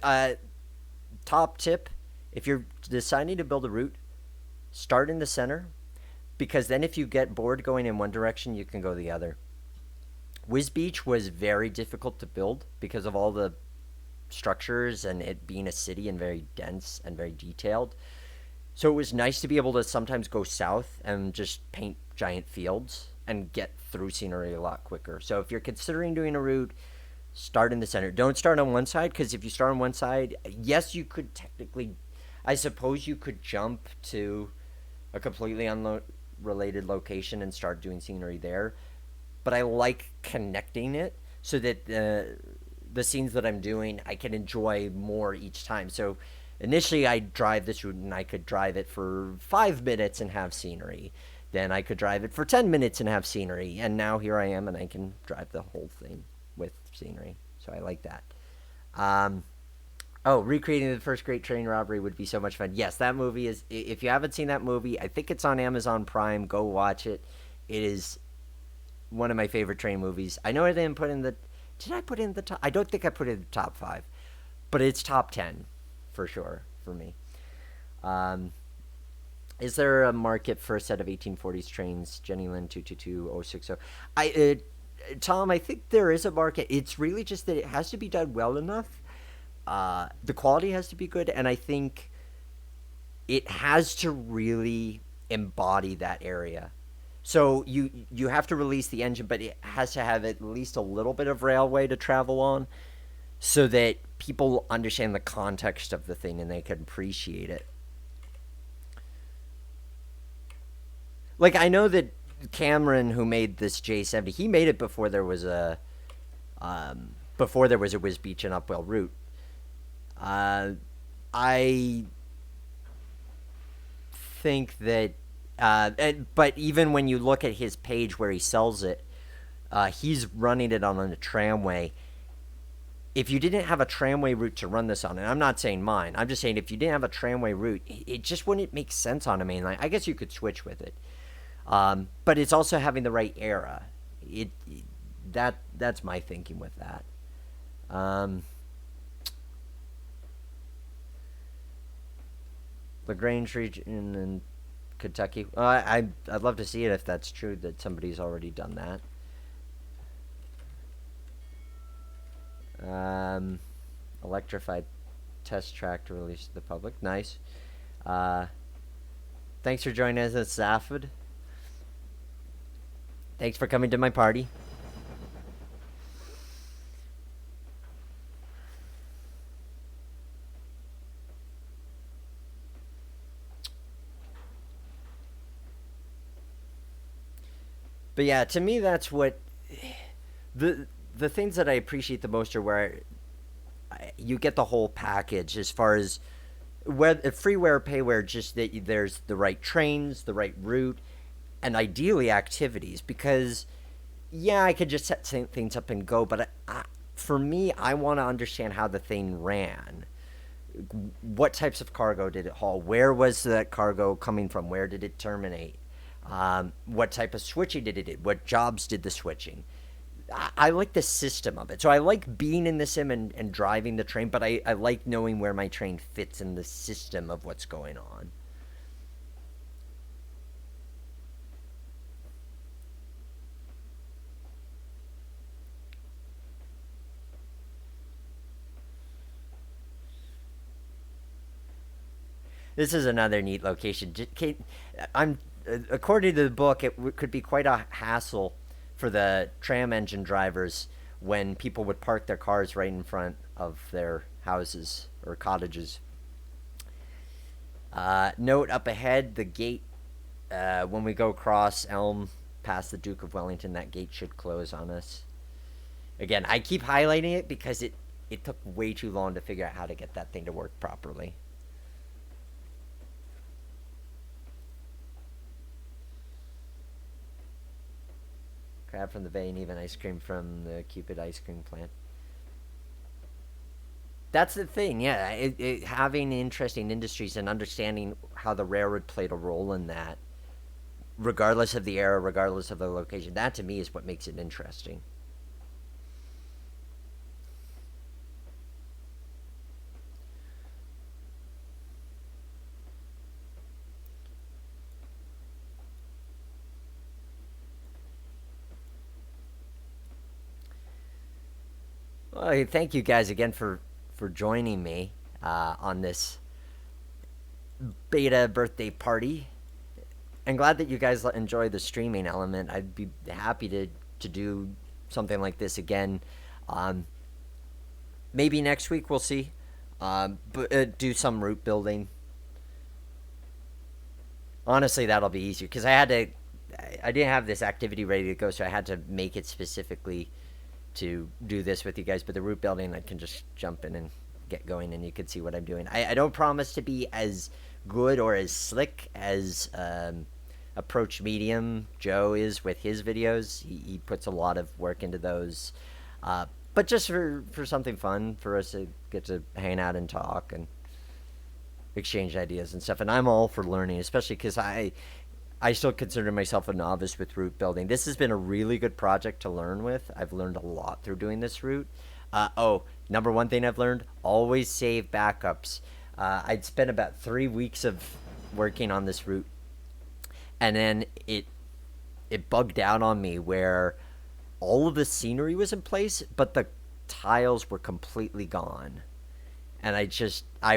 top tip, if you're deciding to build a route, start in the center, because then if you get bored going in one direction, you can go the other. Wisbech was very difficult to build because of all the structures and it being a city and very dense and very detailed. So it was nice to be able to sometimes go south and just paint giant fields and get through scenery a lot quicker. So if you're considering doing a route, start in the center. Don't start on one side, because if you start on one side, yes, you could technically, I suppose you could jump to a completely unrelated location and start doing scenery there. But I like connecting it so that the scenes that I'm doing, I can enjoy more each time. So initially I drive this route and I could drive it for 5 minutes and have scenery. Then I could drive it for 10 minutes and have scenery. And now here I am and I can drive the whole thing with scenery. So I like that. Oh, recreating the first great train robbery would be so much fun. Yes, that movie is. If you haven't seen that movie, I think it's on Amazon Prime. Go watch it. It is one of my favorite train movies. I know I didn't put in the. Did I put in the top? I don't think I put it in the top five, but it's top 10 for sure for me. Um, is there a market for a set of 1840s trains? Jenny Lynn 222060. Tom, I think there is a market. It's really just that it has to be done well enough. The quality has to be good, and I think it has to really embody that area. So you have to release the engine, but it has to have at least a little bit of railway to travel on, so that people understand the context of the thing and they can appreciate it. Like I know that Cameron, who made this J70, he made it before there was a Wisbech and Upwell route. Uh, I think that, but even when you look at his page where he sells it, he's running it on a tramway. If you didn't have a tramway route to run this on, and I'm not saying mine, I'm just saying if you didn't have a tramway route, it just wouldn't make sense on a main line. I guess you could switch with it, but it's also having the right era. That's my thinking with that. Um, LaGrange region in Kentucky. I'd love to see it if that's true that somebody's already done that. Um, Electrified test track to release to the public. Nice. Uh, Thanks for joining us at Safed. Thanks for coming to my party. But yeah, to me, that's what the things that I appreciate the most are where you get the whole package as far as where freeware, payware, just that there's the right trains, the right route, and ideally activities. Because yeah, I could just set things up and go, but for me, I want to understand how the thing ran. What types of cargo did it haul? Where was that cargo coming from? Where did it terminate? What type of switching did it do? What jobs did the switching? I like the system of it. So I like being in the sim and driving the train, but I like knowing where my train fits in the system of what's going on. This is another neat location. I'm according to the book, it could be quite a hassle for the tram engine drivers when people would park their cars right in front of their houses or cottages. Note up ahead, the gate, when we go across Elm past the Duke of Wellington, that gate should close on us. Again, I keep highlighting it because it took way too long to figure out how to get that thing to work properly. Crab from the bay and even ice cream from the Cupid ice cream plant. That's the thing, yeah. Having interesting industries and understanding how the railroad played a role in that, regardless of the era, regardless of the location, that to me is what makes it interesting. Well, thank you guys again for joining me on this beta birthday party. I'm glad that you guys enjoy the streaming element. I'd be happy to do something like this again. Um, Maybe next week we'll see. But do some route building. Honestly, that'll be easier because I didn't have this activity ready to go, so I had to make it specifically to do this with you guys. But the route building, I can just jump in and get going, and you can see what I'm doing. I don't promise to be as good or as slick as Approach Medium Joe is with his videos. He puts a lot of work into those. but just for something fun for us to get to hang out and talk and exchange ideas and stuff. And I'm all for learning, especially because I still consider myself a novice with route building. This has been a really good project to learn with. I've learned a lot through doing this route. Number one thing I've learned: always save backups. I'd spent about 3 weeks of working on this route, and then it bugged out on me where all of the scenery was in place, but the tiles were completely gone. And I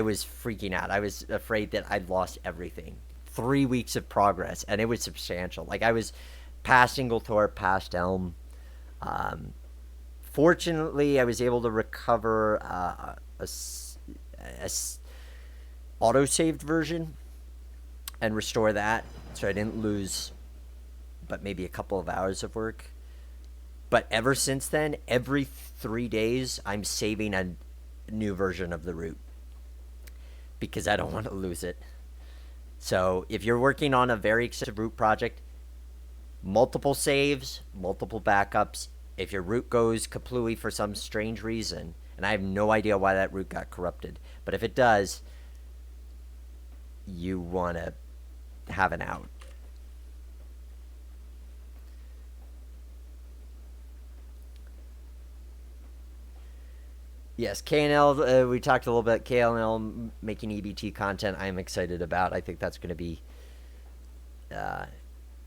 was freaking out. I was afraid that I'd lost everything. 3 weeks of progress, and it was substantial. Like, I was past Inglethorpe, past Elm. Fortunately, I was able to recover a auto-saved version and restore that, so I didn't lose but maybe a couple of hours of work. But ever since then, every 3 days, I'm saving a new version of the route because I don't want to lose it. So if you're working on a very extensive route project, multiple saves, multiple backups. If your route goes kaplooey for some strange reason, and I have no idea why that route got corrupted, but if it does, you want to have an out. Yes, K&L, we talked a little bit. K&L making EBT content I'm excited about. I think that's going to be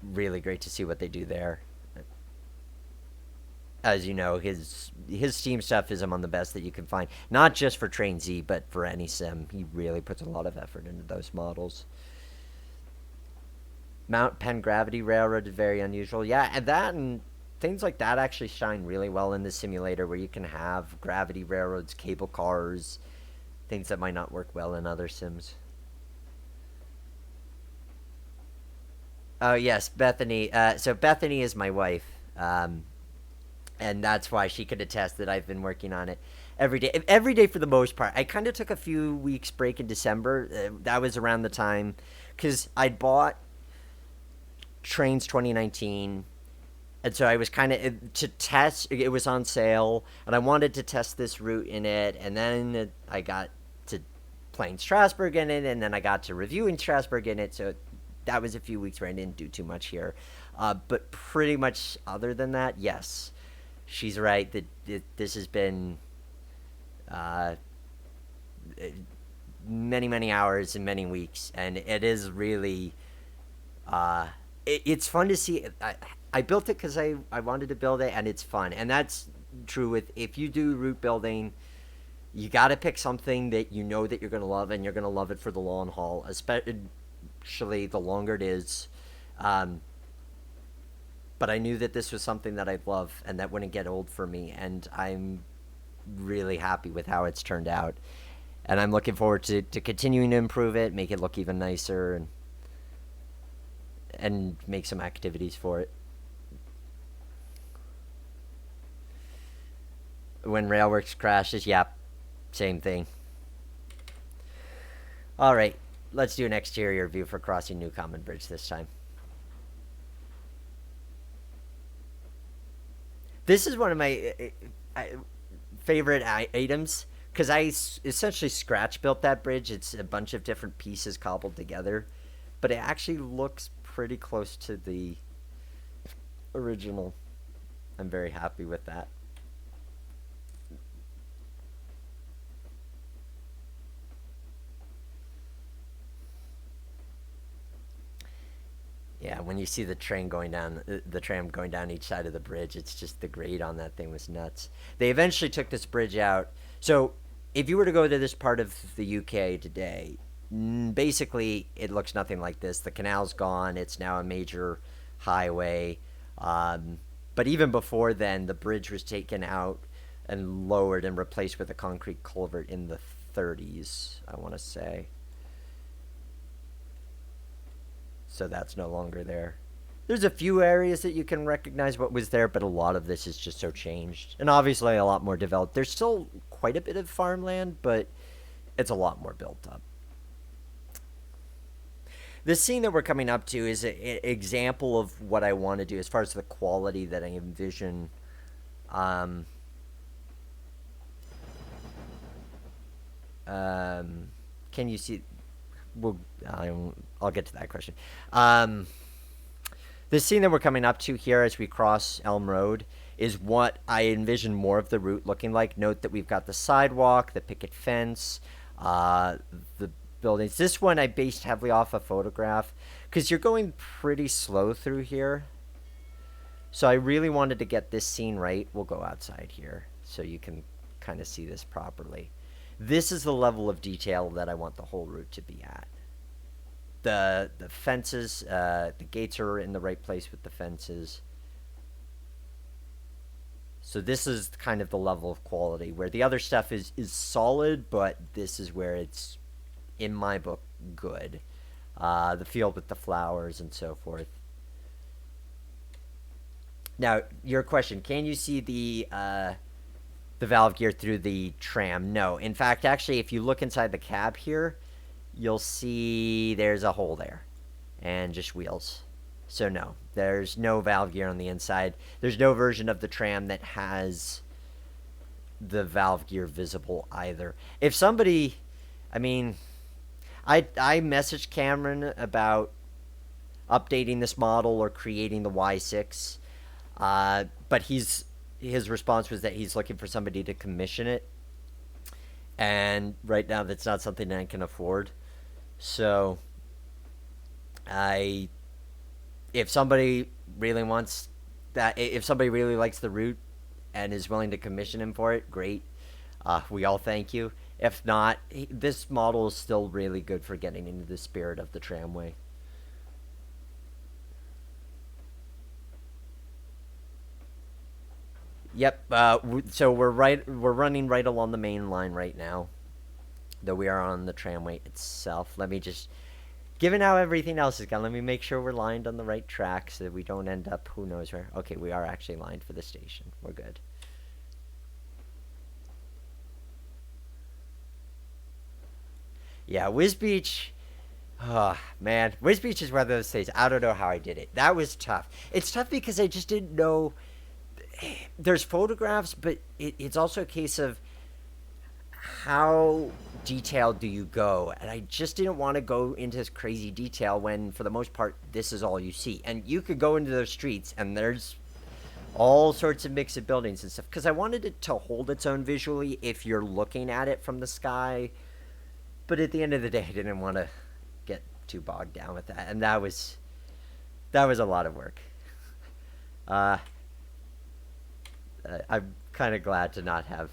really great to see what they do there. As you know, his Steam stuff is among the best that you can find. Not just for Trainz, but for any sim. He really puts a lot of effort into those models. Mount Penn Gravity Railroad is very unusual. Yeah, and things like that actually shine really well in the simulator, where you can have gravity railroads, cable cars, things that might not work well in other sims. Oh, yes, Bethany. So Bethany is my wife, and that's why she could attest that I've been working on it every day for the most part. I kind of took a few weeks break in December. That was around the time, because I'd bought Trainz 2019. And so I was kind of to test. It was on sale, and I wanted to test this route in it. And then I got to playing Strasbourg in it, and then I got to reviewing Strasbourg in it. So that was a few weeks where I didn't do too much here. But pretty much other than that, yes, she's right. That this has been many hours and many weeks, and it is really it's fun to see. I built it because I wanted to build it, and it's fun. And that's true with, if you do route building, you got to pick something that you know that you're going to love, and you're going to love it for the long haul, especially the longer it is. But I knew that this was something that I'd love and that wouldn't get old for me, and I'm really happy with how it's turned out. And I'm looking forward to continuing to improve it, make it look even nicer, and make some activities for it. When Railworks crashes, yep, same thing. All right, let's do an exterior view for crossing New Common Bridge this time. This is one of my favorite items, because I essentially scratch built that bridge. It's a bunch of different pieces cobbled together, but it actually looks pretty close to the original. I'm very happy with that. Yeah, when you see the tram going down each side of the bridge, it's just, the grade on that thing was nuts. They eventually took this bridge out. So if you were to go to this part of the UK today, basically it looks nothing like this. The canal's gone. It's now a major highway. But even before then, the bridge was taken out and lowered and replaced with a concrete culvert in the 30s, I want to say. So that's no longer there. There's a few areas that you can recognize what was there, but a lot of this is just so changed. And obviously a lot more developed. There's still quite a bit of farmland, but it's a lot more built up. The scene that we're coming up to is an example of what I want to do as far as the quality that I envision can you see? Well, I'll get to that question. Um, the scene that we're coming up to here as we cross Elm Road is what I envision more of the route looking like. Note that we've got the sidewalk, the picket fence, the buildings. This one I based heavily off a photograph because you're going pretty slow through here. So I really wanted to get this scene right. We'll go outside here so you can kind of see this properly. This is the level of detail that I want the whole route to be at. The fences, the gates are in the right place with the fences. So this is kind of the level of quality where the other stuff is solid, but this is where it's, in my book, good. The field with the flowers and so forth. Now, your question, can you see the valve gear through the tram? No. In fact, actually, if you look inside the cab here, you'll see there's a hole there and just wheels. So no, there's no valve gear on the inside. There's no version of the tram that has the valve gear visible either. If somebody, I messaged Cameron about updating this model or creating the Y6, but his response was that he's looking for somebody to commission it, and right now that's not something that I can afford. So if somebody really wants that, if somebody really likes the route and is willing to commission him for it, great. We all thank you. If not, this model is still really good for getting into the spirit of the tramway. Yep. So we're running right along the main line right now, though we are on the tramway itself. Let me just, given how everything else is gone, let me make sure we're lined on the right track so that we don't end up who knows where. Okay, we are actually lined for the station. We're good. Yeah, Wisbech. Oh, man. Wisbech is one of those things. I don't know how I did it. That was tough. It's tough because I just didn't know. There's photographs, but it's also a case of how detailed do you go? And I just didn't want to go into this crazy detail when, for the most part, this is all you see. And you could go into those streets, and there's all sorts of mix of buildings and stuff. Because I wanted it to hold its own visually if you're looking at it from the sky. But at the end of the day, I didn't want to get too bogged down with that. And that was a lot of work. I'm kind of glad to not have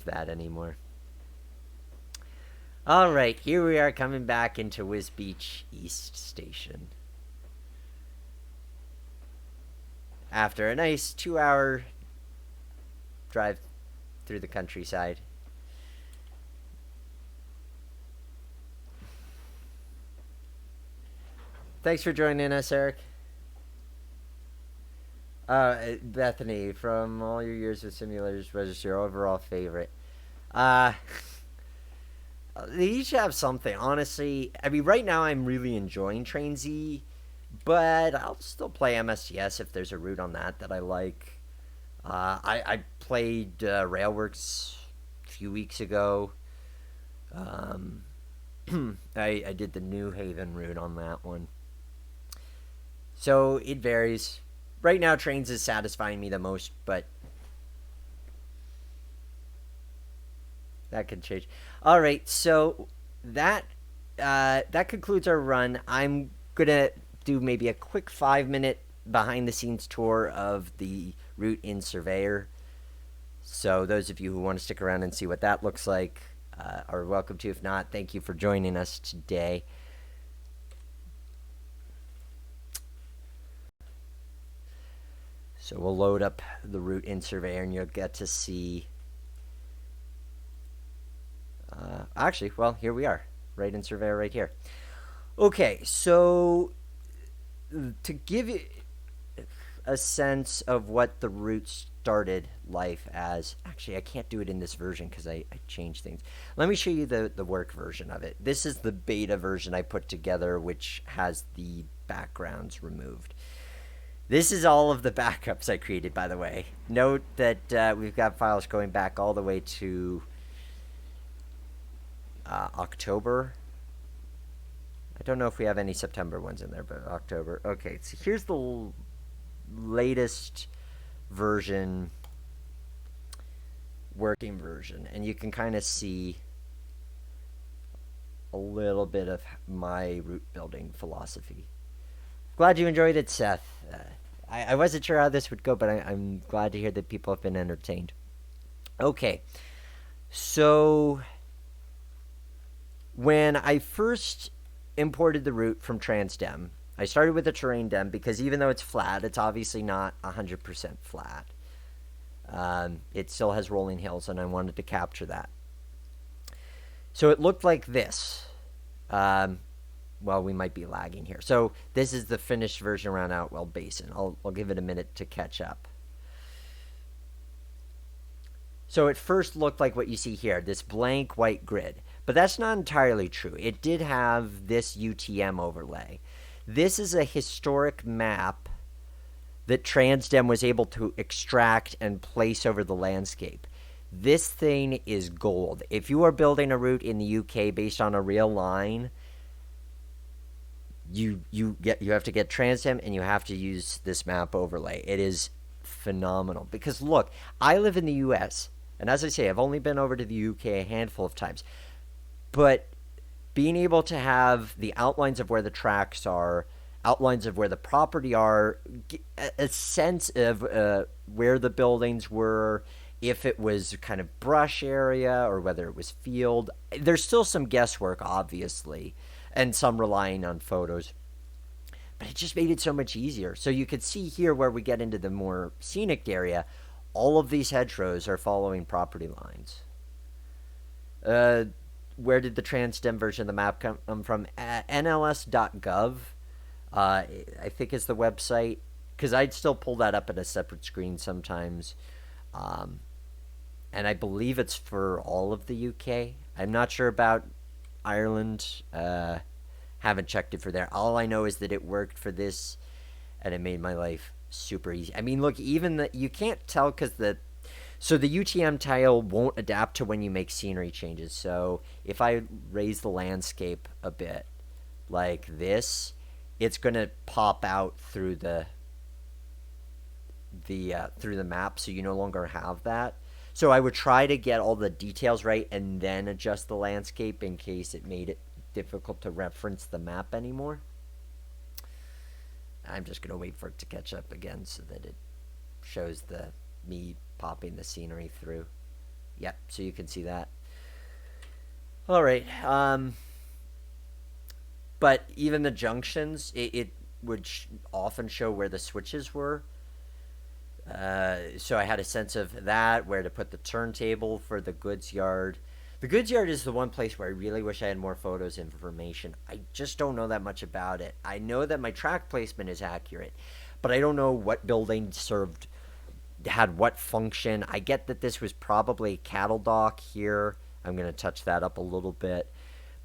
that anymore. All right, here we are coming back into Wisbech East Station. After a nice 2-hour drive through the countryside. Thanks for joining us, Eric. Bethany, from all your years with simulators, what is your overall favorite? They each have something, honestly. I mean, right now I'm really enjoying Trainz, but I'll still play MSTS if there's a route on that I like. I played Railworks a few weeks ago. I did the New Haven route on that one. So it varies. Right now, Trainz is satisfying me the most, but that could change. All right, so that concludes our run. I'm gonna do maybe a quick 5-minute behind-the-scenes tour of the route in Surveyor. So those of you who want to stick around and see what that looks like are welcome to. If not, thank you for joining us today. So we'll load up the route in Surveyor, and you'll get to see. Actually, well, here we are, right in Surveyor, right here. Okay, so to give you a sense of what the route started life as. Actually, I can't do it in this version because I changed things. Let me show you the work version of it. This is the beta version I put together, which has the backgrounds removed. This is all of the backups I created, by the way. Note that we've got files going back all the way to October. I don't know if we have any September ones in there, but October. Okay, so here's the latest version, working version, and you can kind of see a little bit of my route building philosophy. Glad you enjoyed it, Seth. I wasn't sure how this would go, but I'm glad to hear that people have been entertained. Okay, so when I first imported the route from Trainz, I started with the terrain dem because even though it's flat, it's obviously not 100% flat. It still has rolling hills, and I wanted to capture that. So it looked like this. Well, we might be lagging here. So this is the finished version around Outwell Basin. I'll give it a minute to catch up. So it first looked like what you see here, this blank white grid. But that's not entirely true. It did have this UTM overlay. This is a historic map that Trainz was able to extract and place over the landscape. This thing is gold. If you are building a route in the UK based on a real line, you have to get Trainz and you have to use this map overlay. It is phenomenal because look, I live in the US, and as I say, I've only been over to the UK a handful of times, but being able to have the outlines of where the tracks are, outlines of where the property are, a sense of where the buildings were, if it was kind of brush area or whether it was field. There's still some guesswork, obviously, and some relying on photos. But it just made it so much easier. So you could see here where we get into the more scenic area, all of these hedgerows are following property lines. Where did the Transdem version of the map come from? NLS.gov, I think is the website, because I'd still pull that up at a separate screen sometimes. And I believe it's for all of the UK. I'm not sure about Ireland. Haven't checked it for there. All I know is that it worked for this, and it made my life super easy. I mean, look, even you can't tell because the UTM tile won't adapt to when you make scenery changes. So if I raise the landscape a bit like this, it's going to pop out through the map, so you no longer have that. So I would try to get all the details right and then adjust the landscape in case it made it difficult to reference the map anymore. I'm just going to wait for it to catch up again so that it shows me popping the scenery through. Yep, so you can see that. All right. But even the junctions, it would often show where the switches were. So I had a sense of that, where to put the turntable for the goods yard. The goods yard is the one place where I really wish I had more photos and information. I just don't know that much about it. I know that my track placement is accurate, but I don't know what building had what function. I get that this was probably a cattle dock here. I'm going to touch that up a little bit.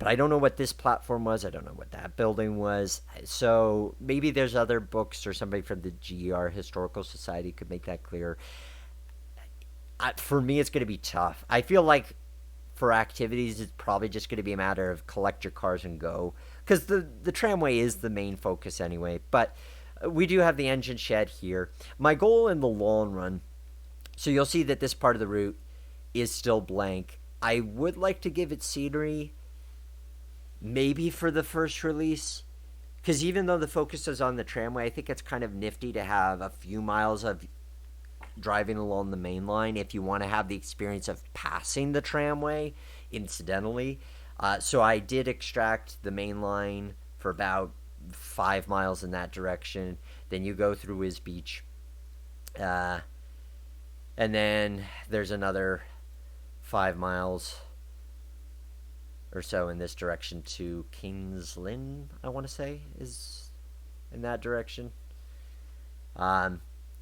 But I don't know what this platform was. I don't know what that building was. So maybe there's other books or somebody from the GR Historical Society could make that clear. For me, it's going to be tough. I feel like for activities, it's probably just going to be a matter of collect your cars and go. Because the tramway is the main focus anyway. But we do have the engine shed here. My goal in the long run, so you'll see that this part of the route is still blank. I would like to give it scenery, maybe for the first release, because even though the focus is on the tramway, I think it's kind of nifty to have a few miles of driving along the main line if you want to have the experience of passing the tramway incidentally. So I did extract the main line for about 5 miles in that direction. Then you go through Wisbech, and then there's another 5 miles or so in this direction to Kings Lynn, I want to say, is in that direction.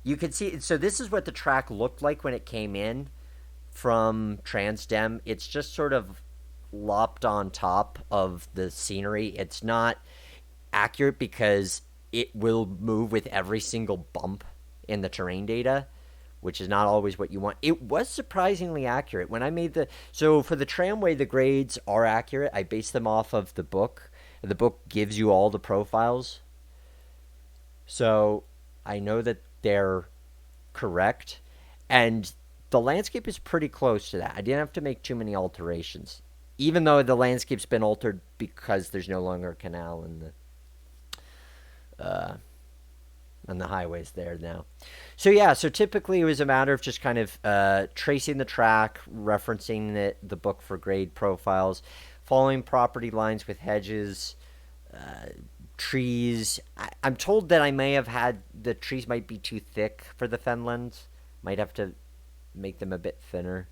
You can see, so this is what the track looked like when it came in from Transdem. It's just sort of lopped on top of the scenery. It's not accurate because it will move with every single bump in the terrain data, which is not always what you want. It was surprisingly accurate. When I made so for the tramway, the grades are accurate. I based them off of the book. The book gives you all the profiles. So I know that they're correct. And the landscape is pretty close to that. I didn't have to make too many alterations. Even though the landscape's been altered because there's no longer a canal and the highways there now. So yeah, so typically it was a matter of just kind of tracing the track, referencing the book for grade profiles, following property lines with hedges, trees. I'm told that I may have had the trees might be too thick for the fenlands. Might have to make them a bit thinner.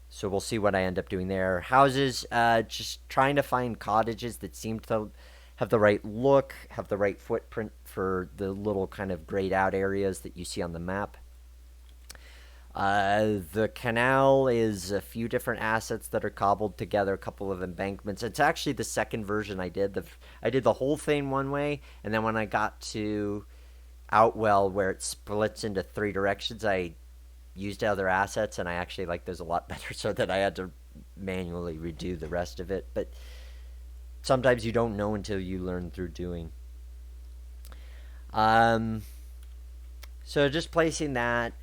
So we'll see what I end up doing there. Houses, just trying to find cottages that seem to have the right look, have the right footprint for the little kind of grayed out areas that you see on the map. The canal is a few different assets that are cobbled together, a couple of embankments. It's actually the second version I did. I did the whole thing one way, and then when I got to Outwell, where it splits into three directions, I used other assets, and I actually like those a lot better, so that I had to manually redo the rest of it. But sometimes you don't know until you learn through doing. So just placing that,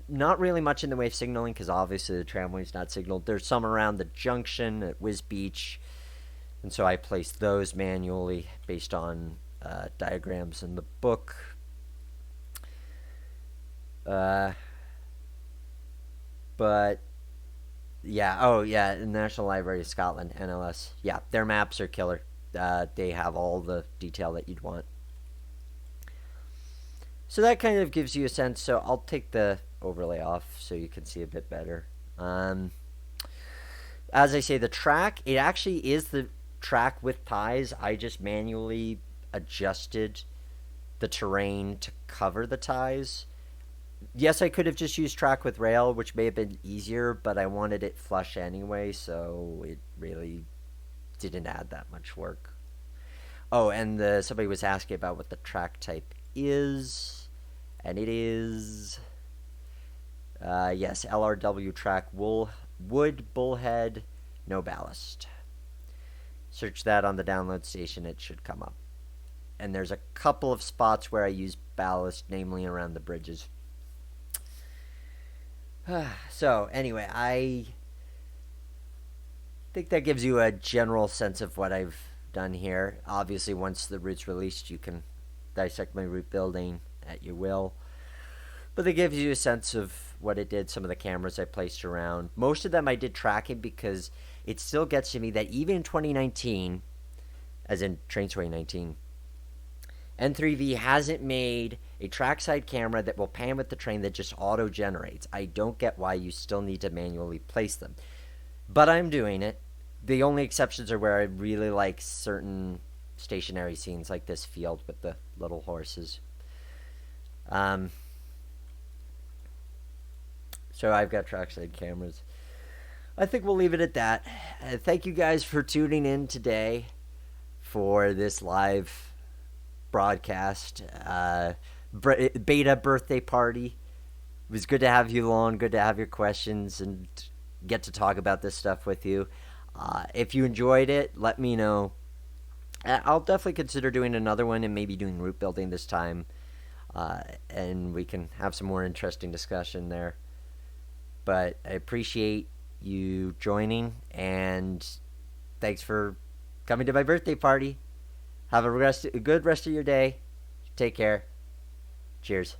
not really much in the way of signaling, because obviously the tramway's not signaled. There's some around the junction at Wisbech, and so I placed those manually based on diagrams in the book. But yeah, oh yeah, the National Library of Scotland, NLS. Yeah, their maps are killer. They have all the detail that you'd want. So that kind of gives you a sense. So I'll take the overlay off so you can see a bit better. As I say, the track, it actually is the track with ties. I just manually adjusted the terrain to cover the ties. Yes, I could have just used track with rail, which may have been easier, but I wanted it flush anyway, so it really didn't add that much work. Oh, and somebody was asking about what the track type is, and it is, yes, LRW track, wood, bullhead, no ballast. Search that on the download station, it should come up. And there's a couple of spots where I use ballast, namely around the bridges. So, anyway, I think that gives you a general sense of what I've done here. Obviously, once the route's released, you can dissect my route building at your will. But that gives you a sense of what it did, some of the cameras I placed around. Most of them I did tracking because it still gets to me that even in 2019, as in Trainz 2019, N3V hasn't made a trackside camera that will pan with the train that just auto-generates. I don't get why you still need to manually place them. But I'm doing it. The only exceptions are where I really like certain stationary scenes, like this field with the little horses. So I've got trackside cameras. I think we'll leave it at that. Thank you guys for tuning in today for this live broadcast, beta birthday party. It was good to have you along, good to have your questions and get to talk about this stuff with you. If you enjoyed it, let me know. I'll definitely consider doing another one and maybe doing route building this time, and we can have some more interesting discussion there. But I appreciate you joining, and thanks for coming to my birthday party. Have a good rest of your day. Take care. Cheers.